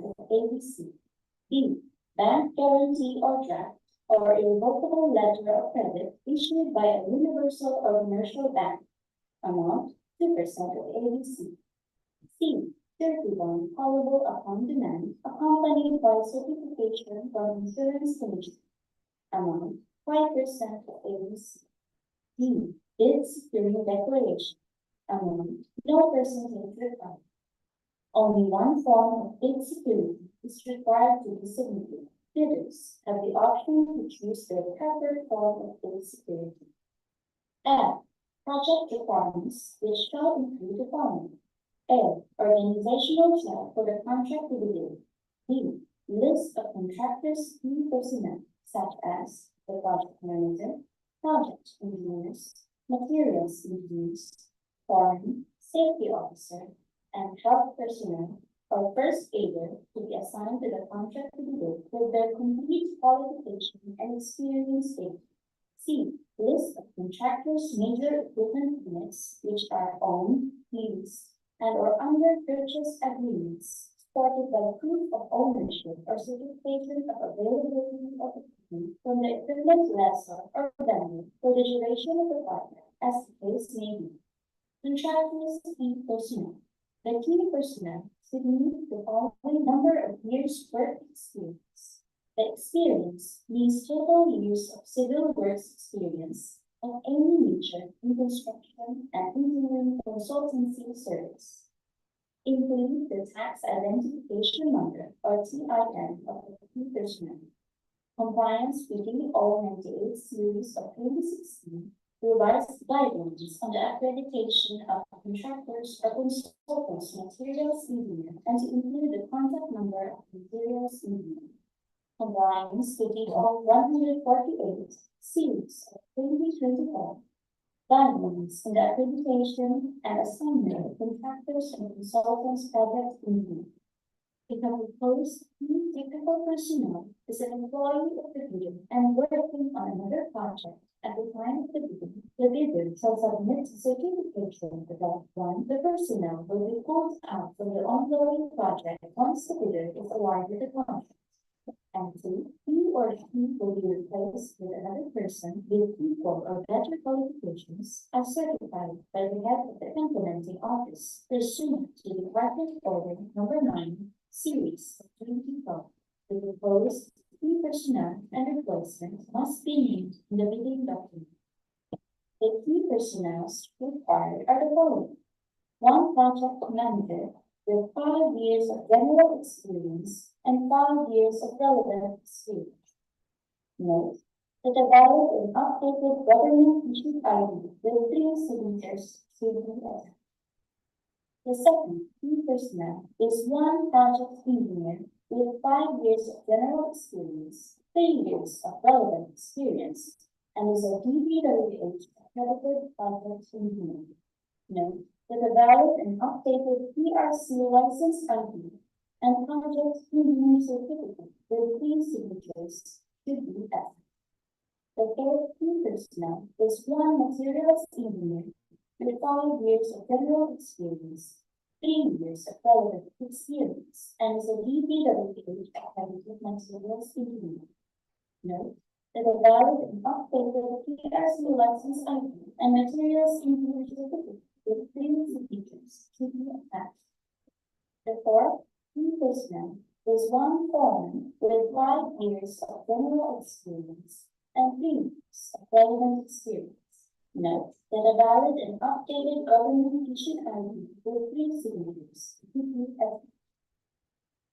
of ABC. B. Bank guarantee or draft or irrevocable letter of credit issued by a universal or commercial bank. Amount 2% of ABC. C. Surety bond callable upon demand, accompanied by certification from insurance commission. Amount 5% of ABC. D. Bid securing declaration. Amount no percentage required. Only one form of bid security is required to be submitted. Bidders have the option to choose their preferred form of bid security. F. Project requirements, which shall include the following. A. Organizational chart for the contract to be bid. B. List of contractors' key personnel, such as the project manager, project engineers, materials engineers, foreman, safety officer, and health personnel or first aider to be assigned to the contract to be bid with their complete qualification and experience stated. C. List of contractors' major equipment units which are owned, leased, and or under purchase agreements supported by proof of ownership or certification of availability of equipment from the equipment lessor or vendor for the duration of the contract, as the case may be. Contractors' key personnel. The key personnel should meet the following number of years' work experience. The experience means total years of civil works experience of any nature in construction and engineering consultancy service. Include the tax identification number or TIN of the key personnel. Compliance with DEO 98 series of 2016 revised guidelines on the accreditation of contractors or consultants materials engineer and to include the contact number of materials engineer. Compliance with DEO 148 series of 2024 guidelines on the accreditation and assignment of contractors and consultants project engineer. If a proposed key technical personnel is an employee of the bidder and working on another project at the time of the bidder shall submit certification that one, the personnel will be pulled out from the ongoing project once the bidder is awarded the contract. And two, he or she will be replaced with another person with equal or better qualifications as certified by the head of the implementing office pursuant to the Record Order Number 9, Series of 2012. The proposed key personnel and replacement must be named in the bidding document. The key personnel required are the following. One project manager with 5 years of general experience and 5 years of relevant experience. Note that a valid and updated government issued ID with 3 signatures should be added. The second key personnel is one project engineer with 5 years of general experience, 3 years of relevant experience, and is a DPWH accredited project engineer. Note that a valid and updated PRC license ID and project engineer certificate with 3 signatures should be added. The third key personnel is one materials engineer with 5 years of general experience, 3 years of relevant experience, and is a DPWH accredited materials engineer. Note that a valid and updated PRC license ID and materials engineer certificate with 3 signatures should be attached. The fourth key personnel is one foreman with 5 years of general experience and 3 years of relevant experience. Note that a valid and updated government issued ID with 3 signatures should be attached.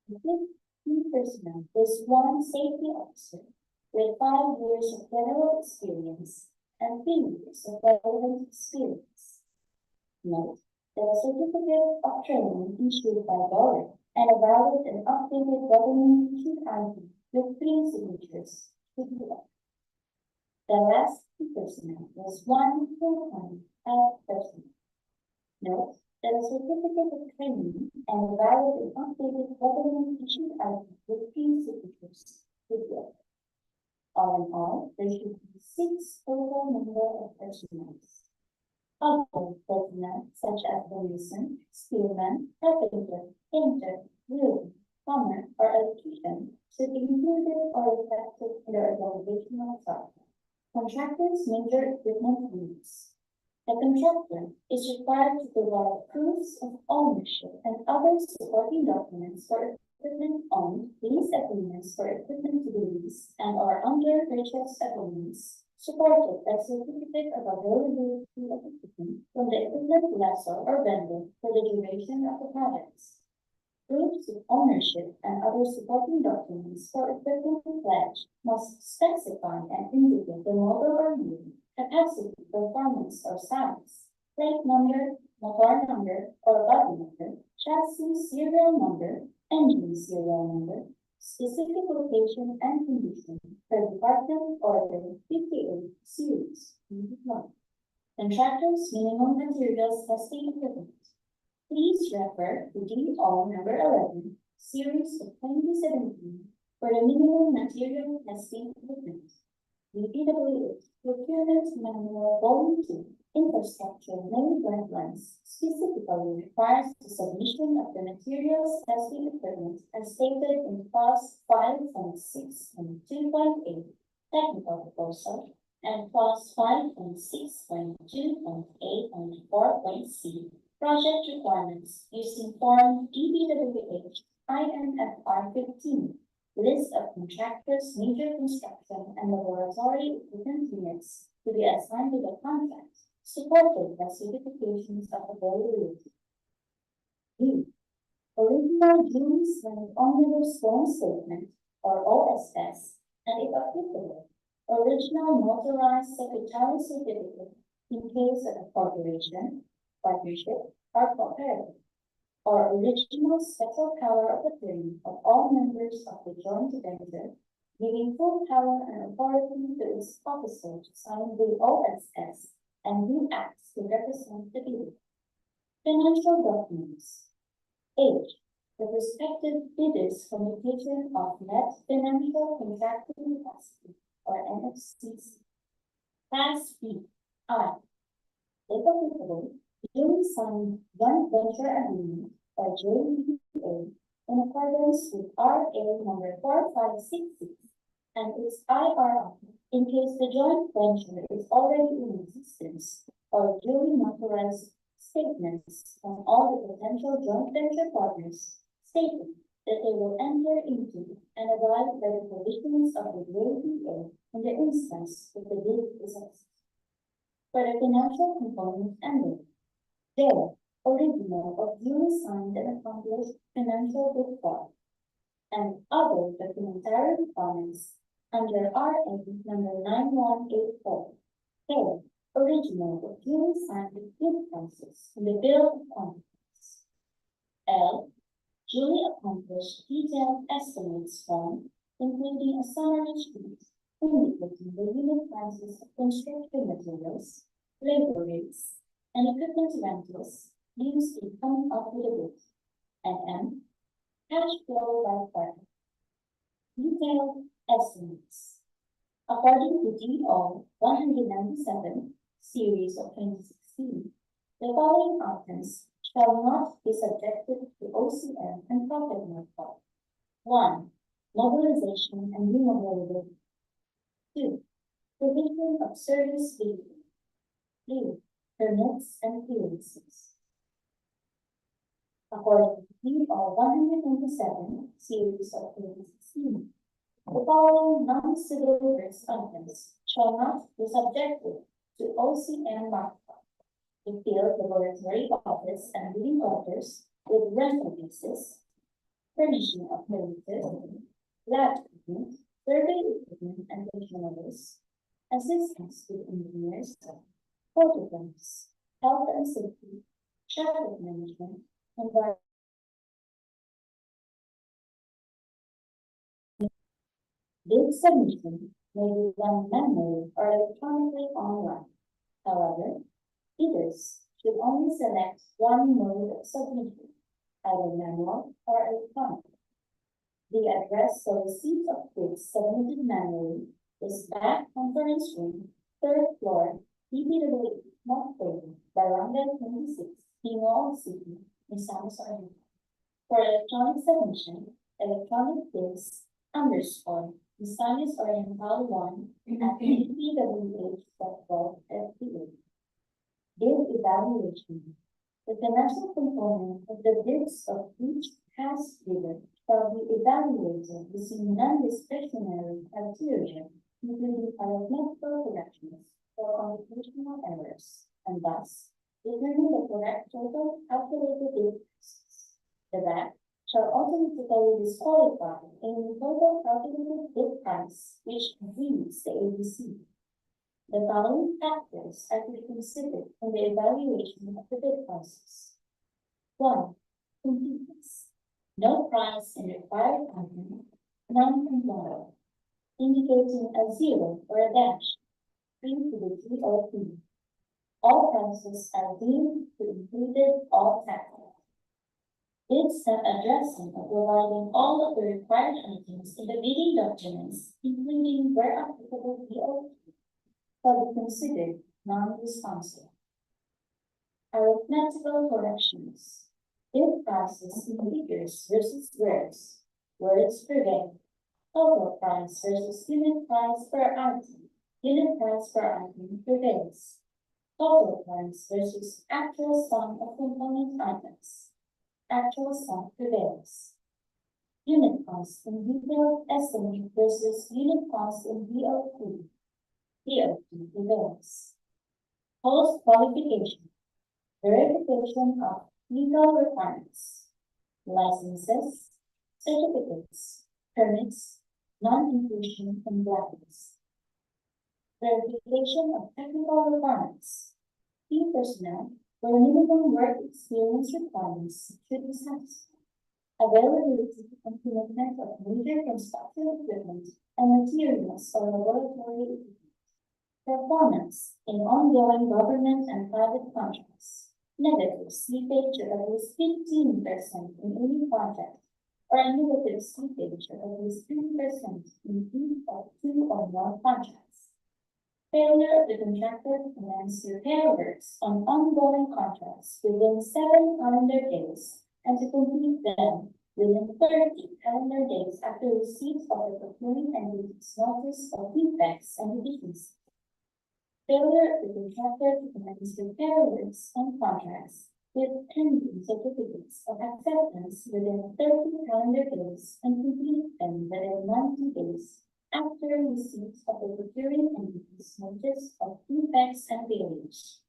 The fifth key personnel is one safety officer with 5 years of general experience and 3 years of relevant experience. Note that a certificate of training issued by DORA and a valid and updated government issued ID with 3 signatures should be added. The last key personnel is one full-time health personnel. Note that a certificate of training and a valid and updated government issued ID with 3 signatures should be added. All in all, there should be 6 total number of personnel. Other personnel such as the mason, spearman, carpenter, painter, weaver, plumber, or electrician should be included or reflected in the organizational chart. Contractors' major equipment needs. The contractor is required to provide proofs of ownership and other supporting documents for equipment owned, lease agreements for equipment to be leased, and or under purchase agreements, supported by certificate of availability of equipment from the equipment lessor or vendor for the duration of the projects. Proofs of ownership and other supporting documents for equipment pledge must specify and indicate the model or year, capacity, performance, or size, plate number, motor number, or body number, chassis serial number, engine serial number, specific location and condition per department order 58 series. Contractors' minimum materials testing equipment. Please refer to DEO number 11, series of 2017 for the minimum material testing equipment. DPWH Procurement Manual Volume 2, Infrastructure Main Guidelines specifically requires the submission of the materials testing equipment as stated in Clause 5.6 and 2.8 Technical Proposal and Clause 5.6.2.8.4.c Project Requirements using Form DPWH INFR 15. List of contractors, major construction, and laboratory equipment units to be assigned to the contract, supported by certifications of availability. B. Original dues and omnibus loan statement, or OSS, and if applicable, original notarized secretary certificate in case of a corporation, partnership, or cooperative, or original special power of attorney of all members of the joint venture, giving full power and authority to its officer to sign the OSS and do acts to represent the bidder. Financial documents. H. The respective bidders' communication of net financial contracting capacity, or NFCC. Class B. I. If applicable, duly signed joint venture agreement or JVA in accordance with RA number 4566 and its IRR in case the joint venture is already in existence, or duly notarized statements from all the potential joint venture partners stating that they will enter into and abide by the provisions of the JVA in the instance that the bid is accepted. For the financial component ended, there, original or duly signed and accomplished financial bid form, and other documentary requirements under RA number 9184. There, original or duly signed bid prices in the bill of quantities. L. Duly accomplished detailed estimates form, including a summary sheet indicating the unit prices of construction materials, labor rates, and equipment rentals used in coming up with a bid. And M. Cash flow by quarter. Detailed estimates. According to DO 197, series of 2016, the following items shall not be subjected to OCM and profit markup. 1. Mobilization and remobility. 2. Provision of service fee. 3. Permits and clearances. According to DO 127, series of 2016, the following non-civil works items shall not be subjected to OCM markup: the field laboratory office and living quarters with rental leases, furnishing of premises, lab equipment, survey equipment and consumables, assistance to engineers, photographs, health and safety, traffic management, and bid submission may be done manually or electronically online. However, bidders should only select one mode of submission, either manual or electronic. The address for receipt of bids submitted manually is back conference room, 3rd floor, DPWH Misamis Barangay 26, Gingoog City, Misamis Oriental. For electronic submission, electronic bids _ Misamis Oriental 1 at DPWH FTA. Bid evaluation. The financial component of the bids of each past bidder shall be evaluated using non-discretionary criteria, including arithmetical corrections or computational errors, and thus determine the correct total calculated bid prices. The VAT shall automatically disqualify any total calculated bid price which exceeds the ABC. The following factors are to be considered in the evaluation of the bid prices. 1. Completeness. No price in required item, non-compliant, indicating a 0 or a dash, 3 to the DOP. All prices are deemed to include all taxes. Bids not addressing or providing all of the required items in the bidding documents, including where applicable DOP, shall be considered non-responsive. Arithmetical corrections. Bid prices in figures versus words. Words per day. Total price versus unit price per item. Unit price per item per days. Total price versus actual sum of component items. Actual sum per days. Unit cost in detailed estimate versus unit cost in DOP. DOP prevails. Post qualification. Verification of legal requirements. Licenses, certificates, permits, non-inclusion and blacklist. Verification of technical requirements. Key personnel where minimum work experience requirements should be satisfied. Availability and commitment of major construction equipment and materials or laboratory equipment. Performance in ongoing government and private contracts. Negative slippage of at least 15% in any project, or a negative slippage of at least 3% in each of 2 or more contracts. Failure of the contractor to commence repair works on ongoing contracts within 7 calendar days and to complete them within 30 calendar days after receipt of the procuring entity's notice of defects and deficiencies. Failure of the contractor to commence repair works on contracts with pending certificates of acceptance within 30 calendar days and complete them within 90 days after receipt of the procuring entity's notice of defects and failures.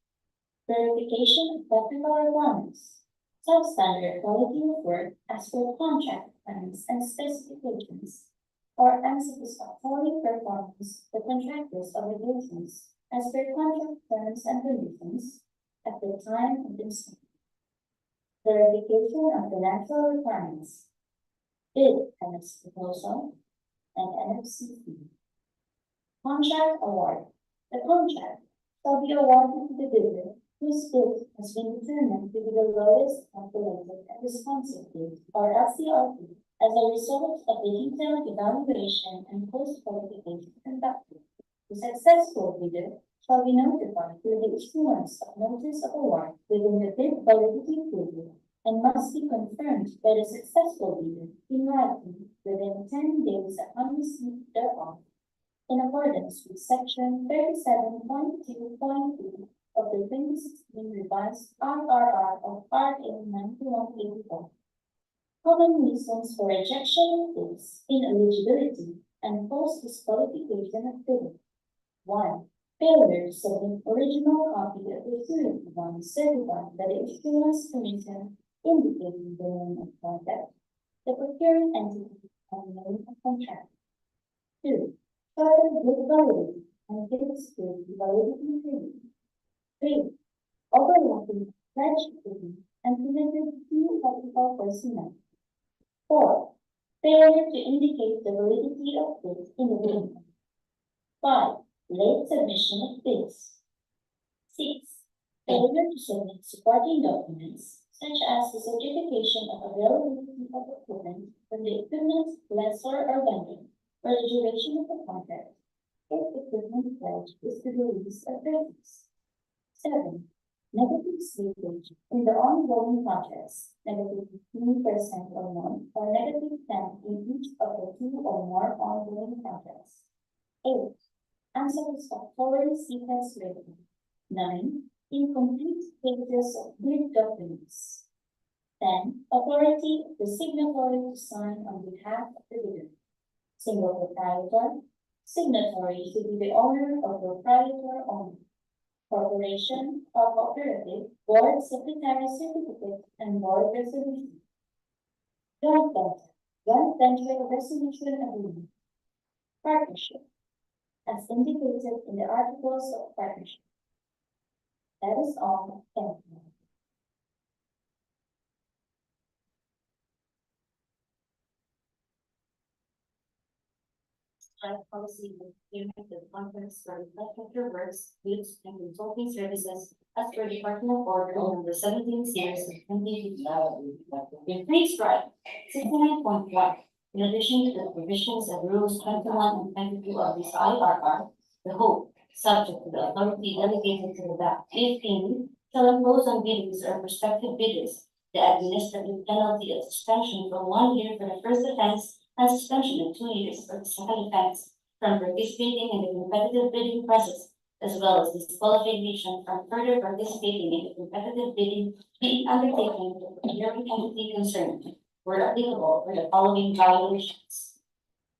Verification of technical requirements. Substandard quality of work as per contract plans and specifications, or unsatisfactory performance of the contractor's obligations as per contract terms and conditions at the time of inspection. Verification of financial requirements. Bid NFS proposal and NFCP. Contract award. The contract shall be awarded to the bidder whose bid has been determined to be the lowest calculated and responsive bid, or LCRP, as a result of the detailed evaluation and post-qualification conducted. The successful bidder shall be notified through the issuance of notice of award within the bid validity period and must be confirmed by the successful bidder in writing within 10 days upon receipt thereof, in accordance with section 37.2.2 of the 2016 revised RRR of RA 9184. Common reasons for rejection of bids, ineligibility, and post-disqualification of bidder. 1. Failure to submit original copy of the surety bond certified by the Issuance Commission indicating the name of contract, the procuring entity, and name of contract. 2. Further bid validity and bid security validity period. 3. Overlapping pledge equipment and committed to technical personnel. 4. Failure to indicate the validity of bids in the bidding. 5. Late submission of bids. 6. Failure to submit supporting documents, such as the certification of availability of equipment from the equipment lessor or vendor for the duration of the contract, if equipment pledge is to the release of business. 7. Negative slippage in the ongoing contracts, -3% or more, or -10 in each of the 2 or more ongoing contracts. 8. Unsatisfactory sequence rating. 9. Incomplete pages of bid documents. 10. Authority of the signatory to sign on behalf of the bidder. Single proprietor. Signatory to be the owner of proprietor only. Corporation or cooperative, board secretary certificate, and board resolution. Joint venture resolution agreement. Partnership, as indicated in the articles of partnership. That is all. Thank you. Strike policy with the conference for infrastructure works, goods, and consulting services as per Department of Order number 17 series of 20. Please strike 69.1. In addition to the provisions of rules 21 and 22 of this IRR, the whole, subject to the authority delegated to the BAC 15, shall impose on bidders or prospective bidders the administrative penalty of suspension for 1 year for the first offense and suspension of 2 years for the second offense from participating in the competitive bidding process, as well as disqualification from further participating in the competitive bidding being undertaken to the entity concerned, where applicable for the following violations.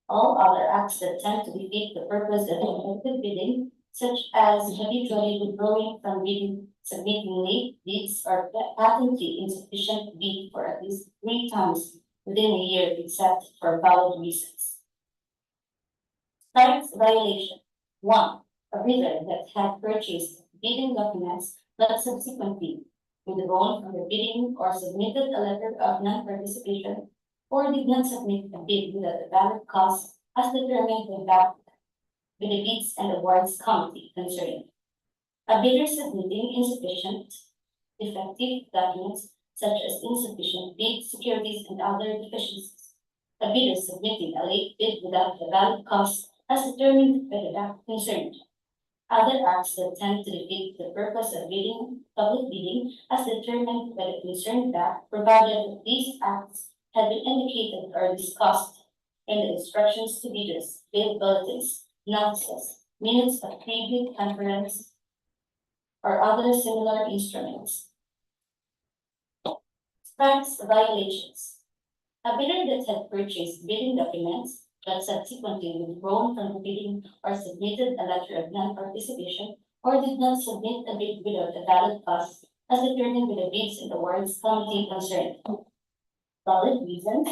All other acts that tend to defeat the purpose of competitive bidding, such as habitually withdrawing from bidding, submitting late bids, or patently insufficient bid for at least 3 times within a year except for valid reasons. Strikes violation. 1. A bidder that had purchased bidding documents but subsequently withdrawn from the bidding or submitted a letter of non-participation or did not submit a bid without a valid cause as determined by the bids and awards committee concerned. A bidder submitting insufficient, defective documents such as insufficient bid securities and other deficiencies. A bidder submitting a late bid without a valid cause as determined by the BAC concerned. Other acts that tend to defeat the purpose of public bidding as determined by the concerned BAC, provided that these acts have been indicated or discussed in the instructions to bidders, bid bulletins, notices, minutes of pre-bid conference, or other similar instruments. Strikes violations. A bidder that had purchased bidding documents but subsequently withdrawn from the bidding or submitted a letter of non-participation or did not submit a bid without a valid cause as determined by the bids and awards committee concerned. Valid reasons.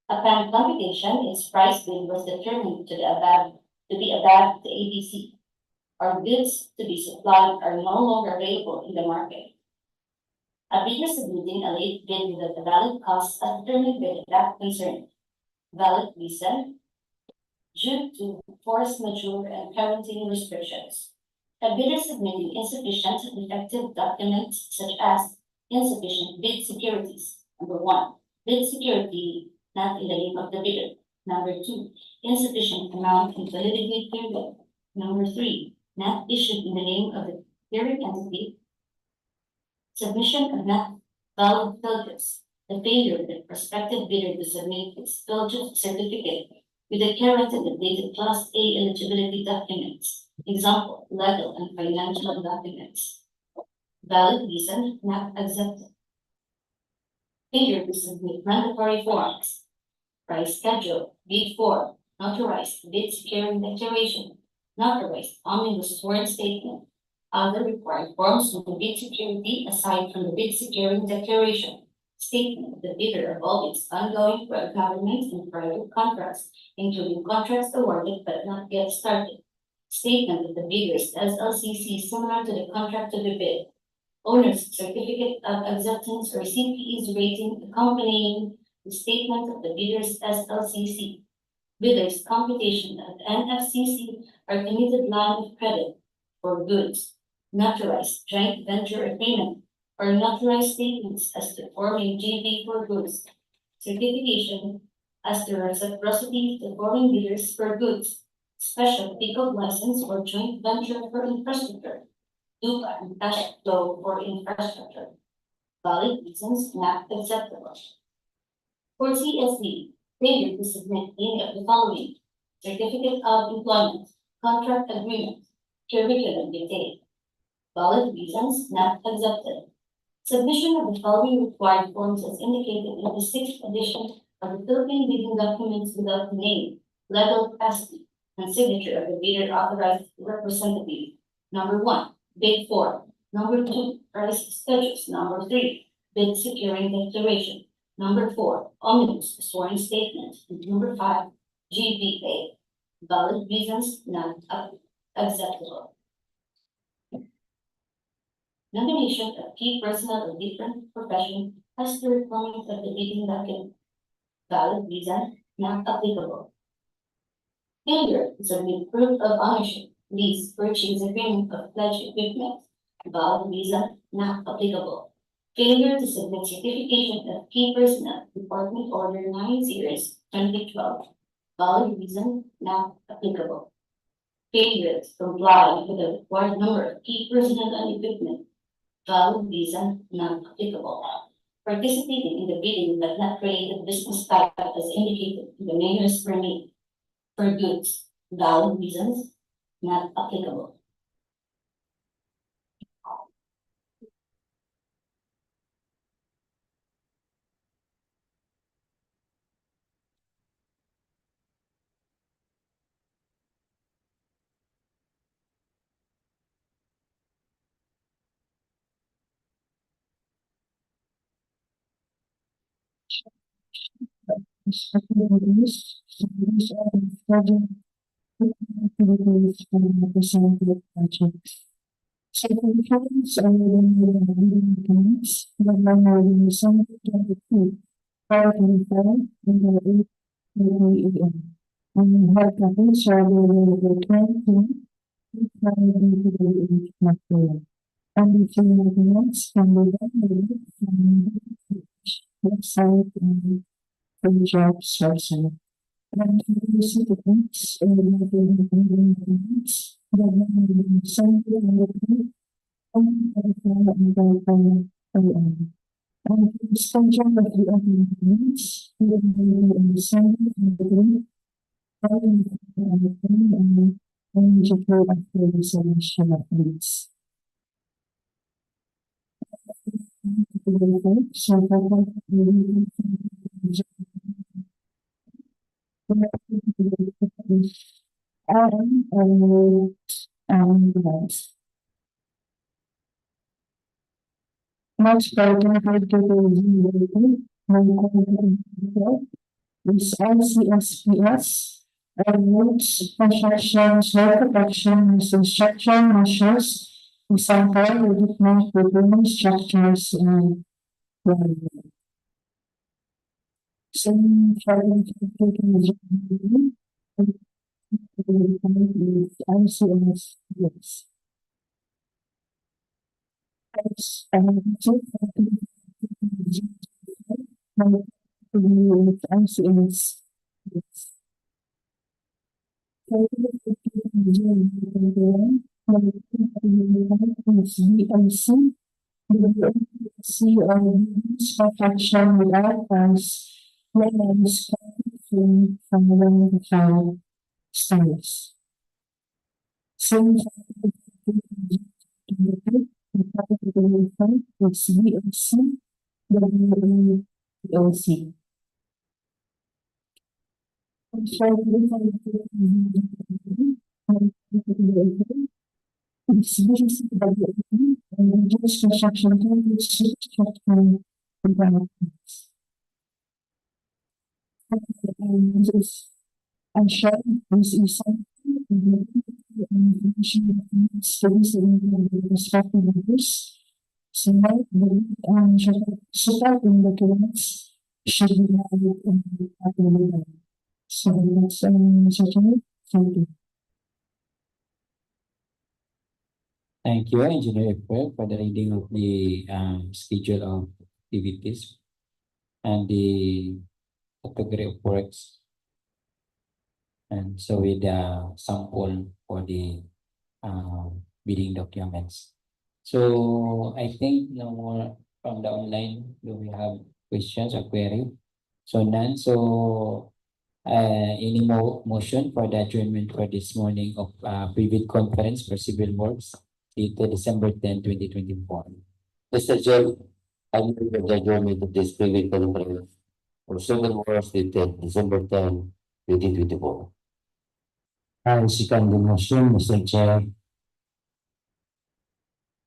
Upon computation, its price bid was determined to be above the ABC, or goods to be supplied are no longer available in the market. A bidder submitting a late bid without a valid cause as determined by the BAC concerned. Valid reason. Due to force majeure and quarantine restrictions. A bidder submitting insufficient defective documents such as insufficient bid securities. Number 1. Bid security not in the name of the bidder. Number 2. Insufficient amount and validity period. Number 3. Not issued in the name of the clearing entity. Submission of not valid filters. The failure of the prospective bidder to submit its filtered certificate with the current and updated Class A eligibility documents. Example, legal and financial documents. Valid reason not accepted. Failure to submit mandatory forms. Price schedule, bid form, notarized bid securing declaration, notarized omnibus sworn statement, other required forms of the bid security aside from the bid securing declaration, statement of the bidder of all its ongoing government and private contracts, including contracts awarded but not yet started, statement of the bidder's SLCC similar to the contract to be bid, owner's certificate of acceptance or CPE's rating accompanying the statement of the bidder's SLCC, bidder's computation of NFCC or committed line of credit for goods, notarized joint venture agreement, or notarized statements as to forming JV for goods, certification as to reciprocity to foreign bidders for goods, special legal license or joint venture for infrastructure, DUPA and cash flow for infrastructure. Valid reasons not acceptable. For CSD, failure to submit any of the following: certificate of employment, contract agreement, curriculum detail. Valid reasons not accepted. Submission of the following required forms as indicated in the sixth edition of the Philippine bidding documents without name, legal capacity, and signature of the bidder authorized representative. Number one, bid form. Number two, price schedules. Number three, bid securing declaration. Number four, omnibus sworn statement. And number five, GBA. Valid reasons not acceptable. Nomination of key personnel of different profession as the requirement of the bidding document. Valid reason not applicable. Failure to submit proof of ownership, lease, purchase agreement of pledged equipment. Valid reason not applicable. Failure to submit certification of key personnel, Department Order 9 Series 2012. Valid reason not applicable. Failure to comply with the required number of key personnel and equipment. Valid reason not applicable. Participating in the bidding but not create a business type as indicated in the mayor's permit for goods. Valid reasons not applicable. Certificates are within the documents, the number is 22, 525, and the 8 and hard copies are available for 20, material. And the three documents can be downloaded from the website and the jobs website. And the certificates are available in the documents, the number is 70 and the and the schedule of the other meetings, will be in the same and after the selection of leads. So much better is ICSPS, roads, construction, soil protection, construction measures, example, equipment, building structures, and some following ICSPS. Protection without price, lemons, from 1 to 5 stars. Same it's BOC, WOC. It's BCIR and reduce construction construction developments. And share this is something studies in the respective groups. So now the supporting documents should be added in the available. So that's certainly thank you. Thank you, Engineer April, for the reading of the schedule of activities and the category of works. And so with the sample for the bidding documents. So I think no more from the online, do we have questions or query? So none, so any motion for the adjournment for this morning of private conference for civil works dated December 10, 2024. Mr. Chair, I move that the adjournment of this private conference for civil works dated December 10, 2024. I second the motion, Mr. Chair.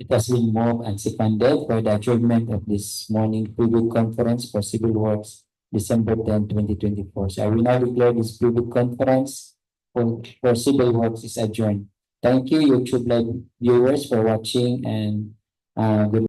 It has been moved and seconded for the adjournment of this morning private conference for civil works December 10, 2024. So I will now declare this private conference for civil works is adjourned. Thank you, YouTube Live viewers, for watching, and good